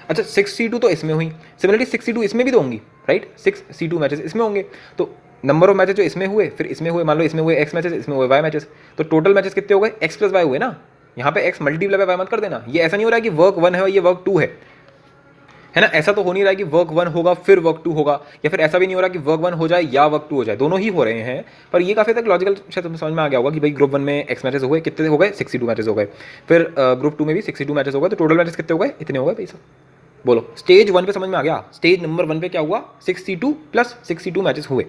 अच्छा 6C2 तो इसमें हुई, सिमिलरली 6C2 इसमें भी तो होंगी, राइट, 6C2 मैचेस इसमें होंगे। तो नंबर ऑफ मैचेस जो इसमें हुए, फिर इसमें हुए, मान लो इसमें हुए एक्स मैचेस, इसमें हुए वाई मैचेस, तो टोटल मैचेस कितने हो गए, एक्स प्लस वाई हुए ना। यहाँ पे एक्स मल्टीप्लाई बाय वाई मत कर देना, ये ऐसा नहीं हो रहा है कि वर्क 1 है और ये वर्क 2 है ना, ऐसा तो हो नहीं रहा है कि वर्क 1 होगा फिर वर्क 2 होगा, या फिर ऐसा भी नहीं हो रहा कि वर्क 1 हो जाए या वर्क 2 हो जाए, दोनों ही हो रहे हैं। पर ये काफ़ी तक लॉजिकल शायद समझ में आ गया होगा कि भाई ग्रुप 1 में एक्स मैचेस हो गए, कितने हो गए, 62 मैचेस हो गए, फिर ग्रुप 2 में भी 62 मैचेस हो गए, तो टोटल मैचेस कितने हो गए, इतने हो गए भाई सब। बोलो स्टेज 1 पे समझ में आ गया, स्टेज नंबर 1 पे क्या हुआ, 62 प्लस 62 मैचेस हुए,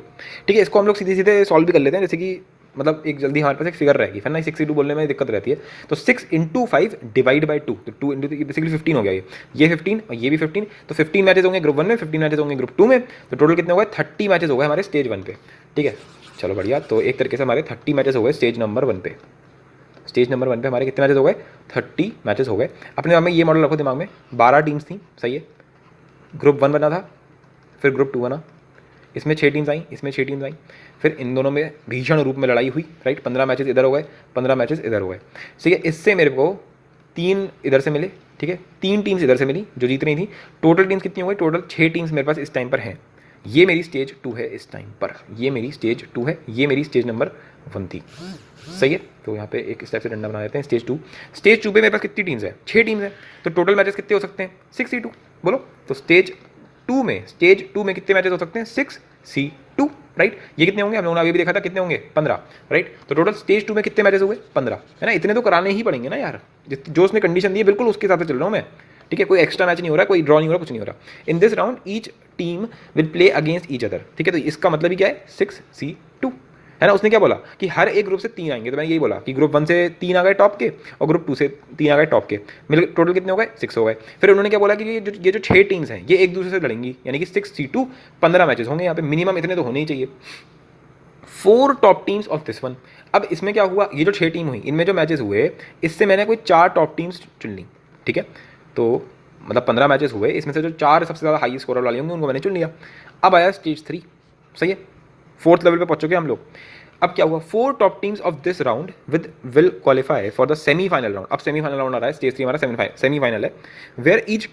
ठीक है। इसको हम लोग सीधे सीधे सॉल्व भी कर लेते हैं, जैसे कि मतलब एक जल्दी हमारे पास एक फिगर रहेगी, फिर ना 62 बोलने में दिक्कत रहती है। तो 6 इंटू 5 डिवाइड बाई 2, तो 2 इंटू बेसिकली 15 हो गया, ये 15 और ये भी 15, तो 15 मैचेस होंगे ग्रुप 1 में, 15 मैचेस होंगे ग्रुप 2 में, तो टोटल कितने हो गए, 30 मैचेस हो गए हमारे स्टेज 1 पे, ठीक है। चलो बढ़िया, तो एक तरीके से हमारे 30 मैचेस हो गए स्टेज नंबर 1 पे। स्टेज नंबर 1 पे हमारे कितने मैचेस हो गए, 30 मैचेस हो गए। अपने दिमाग में ये मॉडल रखो दिमाग में, 12 टीम्स थी, सही है। ग्रुप 1 बना था, फिर ग्रुप 2 बना, इसमें 6 टीम्स आई, इसमें 6 टीम्स आई, फिर इन दोनों में भीषण रूप में लड़ाई हुई, राइट। 15 मैचेस इधर हो गए, 15 मैचेस इधर हो गए, ठीक है। इससे मेरे को 3 इधर से मिले, ठीक है, 3 टीम्स इधर से मिली जो जीत रही थी। टोटल टीम्स कितनी हो गई, टोटल 6 टीम्स मेरे पास इस टाइम पर हैं। ये मेरी स्टेज 2 है इस टाइम पर, ये मेरी स्टेज 2 है, ये मेरी स्टेज नंबर 1 थी, सही है। तो यहाँ पे एक स्टेप से डंडा बना देते हैं, स्टेज 2। स्टेज 2 पे मेरे पास कितनी टीम्स है, 6 टीम्स है, तो टोटल मैचेस कितने हो सकते हैं, 6C2, बोलो। तो स्टेज 2 में कितने मैचेस हो सकते हैं, 6C2, राइट। ये कितने होंगे, हम लोगों ने अभी भी देखा था कितने होंगे, 15, राइट। तो टोटल स्टेज 2 में कितने मैचेस हुए, 15, है ना। इतने तो कराने ही पड़ेंगे ना यार, जो उसने कंडीशन दी है बिल्कुल उसके हिसाब से चल रहा हूँ मैं, ठीक है। कोई एक्स्ट्रा मैच नहीं हो रहा, कोई ड्रॉ नहीं हो रहा, कुछ नहीं हो रहा। In this round each team will play against each other, ठीक है। तो इसका मतलब ही क्या है, 6C2, है ना। उसने क्या बोला कि हर एक ग्रुप से 3 आएंगे, तो मैंने यही बोला कि ग्रुप 1 से 3 आ गए टॉप के, और ग्रुप 2 से 3 आ गए टॉप के, मिल टोटल कितने हो गए, 6 हो गए। फिर उन्होंने क्या बोला कि ये जो 6 टीम्स हैं ये एक दूसरे से लड़ेंगी, यानी कि 6C2, 15 मैचेस होंगे यहाँ पे, मिनिमम इतने तो होने ही चाहिए। 4 top teams of this one. अब इसमें क्या हुआ, ये जो 6 टीम हुई इनमें जो मैचेस हुए, इससे मैंने कोई 4 टॉप टीम्स चुन ली, ठीक है। तो मतलब 15 मैचेस हुए, इसमें से जो 4 सबसे ज़्यादा हाई स्कोर वाली होंगे उनको मैंने चुन लिया। अब आया स्टेज 3, सही है, 4th लेवल पे पहुंच चुके हम लोग। अब क्या हुआ, 4 top teams of this round will qualify for the semifinal round. अब सेमीफाइनल राउंड आ रहा है, स्टेज 3 हमारा सेमीफाइनल है, where each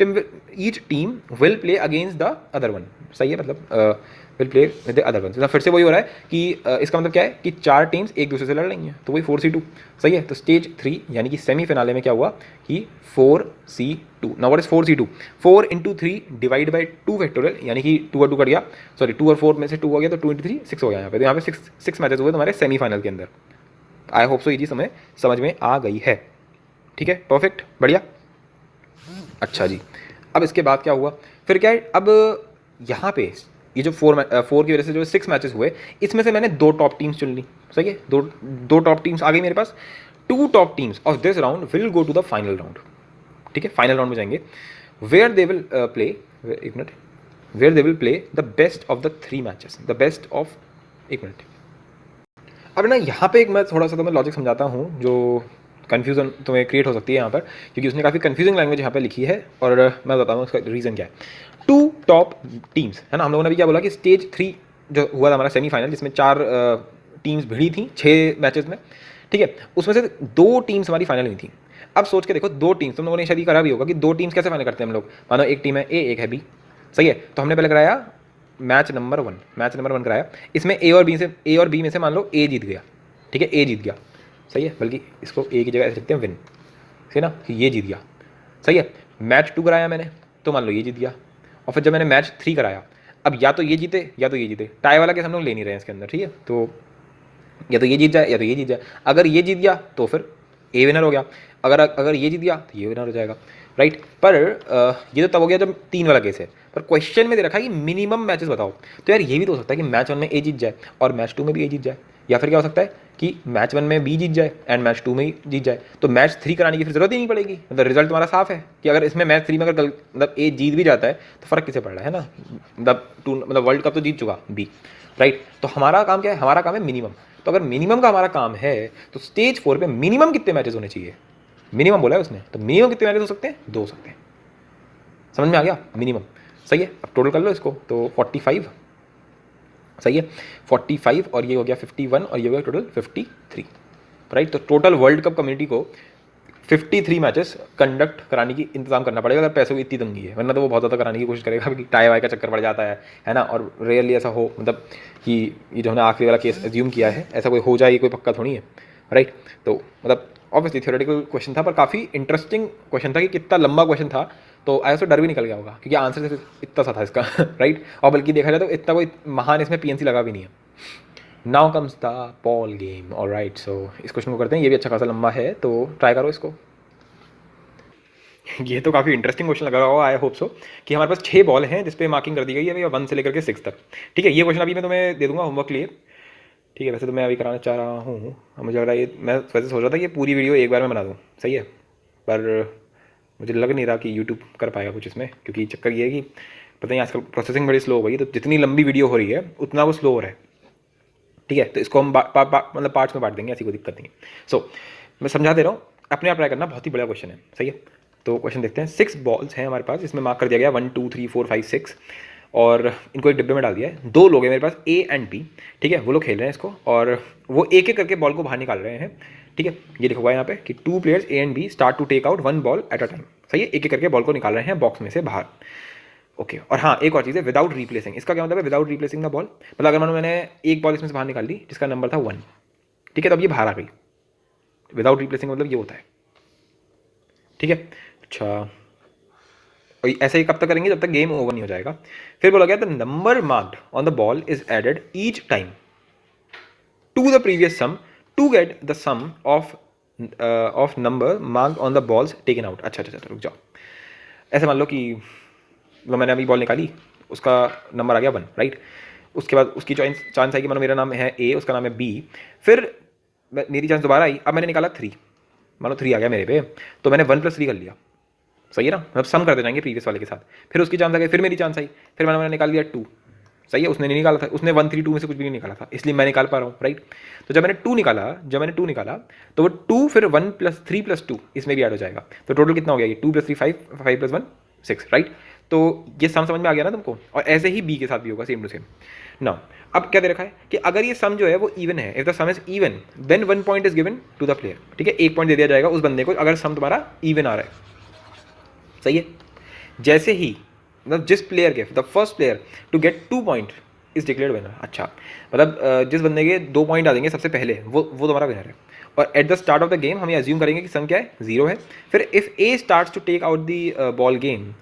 team will play against the other one, सही है, मतलब will play with the other one. फिर से वही हो रहा है कि इसका मतलब क्या है कि 4 टीम्स एक दूसरे से लड़ रही हैं, तो वही 4C2, सही है। तो स्टेज 3 यानी कि सेमीफिनाले में क्या हुआ कि 4C2, now what is 4C2, 4 into 3 divide by 2 factorial, यानी कि 2 और 2 कट गया, सॉरी 2 और 4 में से 2 हो गया, तो 2 इंटू 3 6 हो गया यहाँ पे। तो यहाँ पे 6 मैचेस हुए तुम्हारे सेमीफाइनल के अंदर। आई होप सो ये चीज़ समझ में आ गई है, ठीक है, परफेक्ट, बढ़िया। अच्छा जी, अब इसके बाद क्या हुआ, फिर क्या है, अब यहाँ पे ये जो 4 की वजह से जो 6 मैचेस हुए, इसमें से मैंने 2 टॉप टीम्स चुन ली, सही है, दो टॉप टीम्स आ गई मेरे पास। 2 top teams of this round will go to the final round, ठीक है, फाइनल राउंड में जाएंगे, वेयर दे विल प्ले, एक minute, where they will play the best of the 3 matches, the best of, एक मिनट। अब ना यहाँ पे एक मैं थोड़ा सा तो मैं लॉजिक समझाता हूँ, जो कन्फ्यूजन तुम्हें क्रिएट हो सकती है यहाँ पर, क्योंकि उसने काफ़ी कन्फ्यूजिंग लैंग्वेज यहाँ पे लिखी है, और मैं बताता हूँ उसका रीज़न क्या है। 2 टॉप टीम्स, है ना, हम लोगों ने भी क्या बोला कि स्टेज 3 जो हुआ था हमारा सेमीफाइनल, जिसमें 4 टीम्स भिड़ी थी 6 मैचेस में, ठीक है, उसमें से 2 टीम्स हमारी फाइनल हुई थी। अब सोच के देखो, 2 टीम्स, तुम लोगों ने शायद करा भी होगा कि 2 टीम्स कैसे फाइनल करते हैं हम लोग, मानो एक टीम है ए, एक है बी, सही है। तो हमने पहले कराया मैच नंबर 1 कराया, इसमें ए और बी में से मान लो ए जीत गया, ठीक है, ए जीत गया, सही है, बल्कि इसको ए की जगह ऐसे लिखते हैं विन, सही ना, ये जीत गया, सही है। मैच 2 कराया मैंने, तो मान लो ये जीत गया, और फिर जब मैंने मैच 3 कराया, अब या तो ये जीते या तो ये जीते, टाई वाला केस हम लोग ले नहीं रहे हैं इसके अंदर, ठीक है। तो या तो ये जीत जाए या तो ये जीत जाए, अगर ये जीत गया तो फिर ए विनर हो गया, अगर ये जीत गया तो ये विनर हो जाएगा, राइट। पर ये तो तब हो गया जब 3 वाला केस है, पर क्वेश्चन में दे रखा है कि मिनिमम मैचेस बताओ। तो यार ये भी तो हो सकता है कि मैच 1 में ए जीत जाए और मैच 2 में भी ए जीत जाए, या फिर क्या हो सकता है कि मैच 1 में बी जीत जाए एंड मैच 2 में ही जीत जाए, तो मैच 3 कराने की फिर जरूरत ही नहीं पड़ेगी। मतलब रिजल्ट तुम्हारा साफ है कि अगर इसमें मैच 3 में अगर मतलब ए जीत भी जाता है तो फर्क किसे पड़ रहा है ना, मतलब मतलब वर्ल्ड कप तो जीत चुका बी, राइट। तो हमारा काम क्या है, हमारा काम है मिनिमम। तो अगर मिनिमम का हमारा काम है तो स्टेज 4 पे मिनिमम कितने मैचेस होने चाहिए, मिनिमम बोला है उसने, तो मिनिमम कितने मैचेस हो सकते हैं, 2 हो सकते हैं। समझ में आ गया मिनिमम, सही है। अब टोटल कर लो इसको, तो 45 सही है, 45 और ये हो गया 51 और ये हो गया टोटल 53, राइट। तो टोटल वर्ल्ड कप कम्युनिटी को 53 मैचेस कंडक्ट कराने की इंतजाम करना पड़ेगा अगर पैसों की इतनी तंगी है, वरना तो वो बहुत ज़्यादा कराने की कोशिश करेगा क्योंकि टाई वाई का चक्कर पड़ जाता है ना। और रेयरली ऐसा हो, मतलब कि ये जो हमने आखिरी वाला केस एज्यूम किया है ऐसा कोई हो जाए, ये कोई पक्का थोड़ी है, राइट। तो मतलब ऑब्वियसली थियोरेटिकल क्वेश्चन था पर काफ़ी इंटरेस्टिंग क्वेश्चन था कि कितना लंबा क्वेश्चन था, तो आई उससे डर भी निकल गया होगा क्योंकि आंसर सिर्फ इतना सा था इसका राइट। और बल्कि देखा जाए तो इतना कोई महान इसमें पीएनसी लगा भी नहीं है। Now comes the ball game, alright. So इस क्वेश्चन को करते हैं, ये भी अच्छा खासा लंबा है तो ट्राई करो इसको। ये तो काफ़ी इंटरेस्टिंग क्वेश्चन लगा होगा, आई होप सो, कि हमारे पास 6 बॉल हैं जिसपे मार्किंग कर दी गई है भैया 1 से लेकर के 6 तक। ठीक है, ये क्वेश्चन अभी मैं तुम्हें दे दूंगा होमवर्क लिए। ठीक है, वैसे तो मैं अभी कराना चाह रहा हूँ, मुझे लग रहा है ये, मैं वैसे सोच रहा था कि पूरी वीडियो एक बार में बना दूँ, सही है, पर मुझे लग नहीं रहा कि यूट्यूब कर पाएगा कुछ इसमें, क्योंकि चक्कर ये है कि पता नहीं आजकल प्रोसेसिंग बड़ी स्लो हो गई है, तो जितनी लंबी वीडियो हो रही है उतना वो स्लो हो रहा है। ठीक है, तो इसको हम मतलब पार्ट्स में बांट देंगे, ऐसी कोई दिक्कत नहीं है। सो मैं समझा दे रहा हूँ, अपने आप ट्राई करना, बहुत ही बड़ा क्वेश्चन है, सही है। तो क्वेश्चन देखते हैं। 6 बॉल्स हैं हमारे पास, इसमें मार्क कर दिया गया 1 2 3 4 5 6, और इनको एक डिब्बे में डाल दिया है। 2 लोग हैं मेरे पास, ए एंड बी, ठीक है, वो लोग खेल रहे हैं इसको, और वो एक एक करके बॉल को बाहर निकाल रहे हैं। ठीक है, ये लिखा हुआ है यहाँ पे कि 2 players A and B start to take out 1 ball at a time, सही है, एक एक करके बॉल को निकाल रहे हैं बॉक्स में से बाहर। ओके, और हाँ एक और चीज़ है, विदाउट रिप्लेसिंग। इसका क्या मतलब है विदाउट रिप्लेसिंग द बॉल, मतलब अगर मैंने एक बॉल इसमें से बाहर निकाल ली जिसका नंबर था 1, ठीक है, तो अब ये बाहर आ गई, विदाउट रिप्लेसिंग मतलब ये होता है। ठीक है, अच्छा, और ऐसे ही कब तक करेंगे, जब तक गेम ओवर नहीं हो जाएगा। फिर बोला गया the number marked on the ball is added each time to the previous sum to get the sum of number marked on the balls taken out. अच्छा अच्छा अच्छा, रुक जाओ, ऐसे मान लो कि वो मैंने अभी बॉल निकाली, उसका नंबर आ गया 1, राइट। उसके बाद उसकी चांस आई कि मानो मेरा नाम है ए, उसका नाम है बी, फिर मेरी चांस दोबारा आई, अब मैंने निकाला 3, मानो 3 आ गया मेरे पे, तो मैंने 1 + 3 कर लिया, सही है ना, मतलब सम कर दे जाएंगे प्रीवियस वाले के साथ। फिर उसकी चांस आ गई, फिर मेरी चांस आई, फिर मैंने निकाल दिया 2, सही है, उसने नहीं निकाला था, उसने 1 3 2 में से कुछ भी नहीं निकाला था, इसलिए मैं निकाल पा रहा हूँ, राइट। तो जब मैंने 2 निकाला तो वो 2 फिर 1 + 3 + 2 इसमें भी ऐड हो जाएगा, तो टोटल कितना हो गया, ये 2 + 3 5, 5 + 1 6, राइट। तो ये सम समझ में आ गया ना तुमको, और ऐसे ही बी के साथ भी होगा, सेम टू सेम। नाउ अब क्या दे रखा है कि अगर ये सम जो है वो इवन है, if the sum is even then 1 point is given to the player. ठीक है, 1 पॉइंट दे दिया जाएगा उस बंदे को अगर सम तुम्हारा इवन आ रहा है, सही है। जैसे ही मतलब जिस प्लेयर के the first player to get 2 point is declared winner. अच्छा, मतलब जिस बंदे के 2 पॉइंट आ जाएंगे सबसे पहले वो तुम्हारा विनर है। और at the start of the game हम ये अज्यूम करेंगे कि सम क्या है, 0 है। फिर if A starts to take out the ball game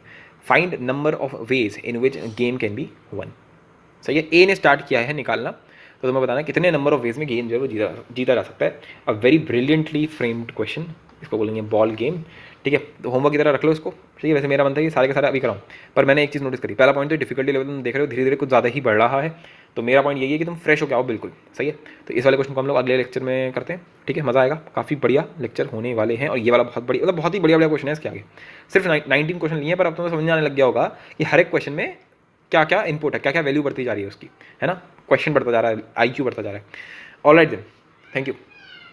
find number of ways in which game can be 1। सही है, ए ने स्टार्ट किया है निकालना, तो तुम्हें बताना कितने नंबर ऑफ वेज में गेम जो है वो जीता जा सकता है। A very brilliantly framed question, इसको बोलेंगे बॉल गेम। ठीक है, तो होमवर्क की तरह रख लो इसको। ठीक है, वैसे मेरा मन था कि सारे के सारे अभी कराऊँ, पर मैंने एक चीज़ नोटिस करी, पहला पॉइंट तो डिफिकल्टी लेवल तुम देख रहे हो धीरे धीरे कुछ ज़्यादा ही बढ़ रहा है, तो मेरा पॉइंट यही है कि तुम फ्रेश हो के आओ बिल्कुल, सही है। तो इस वाले क्वेश्चन को हम लोग अगले लेक्चर में करते हैं, ठीक है, मज़ा आएगा, काफ़ी बढ़िया लेक्चर होने वाले हैं। और ये वाला बहुत बढ़िया, मतलब बहुत ही बढ़िया बढ़िया क्वेश्चन है इसके आगे। सिर्फ 19 क्वेश्चन लिए हैं, पर अब तुम्हें समझ में आने लग गया होगा कि हर एक क्वेश्चन में क्या क्या इनपुट है, क्या क्या वैल्यू बढ़ती जा रही है उसकी, है ना, क्वेश्चन बढ़ता जा रहा है, IQ बढ़ता जा रहा है। Alright then, thank you.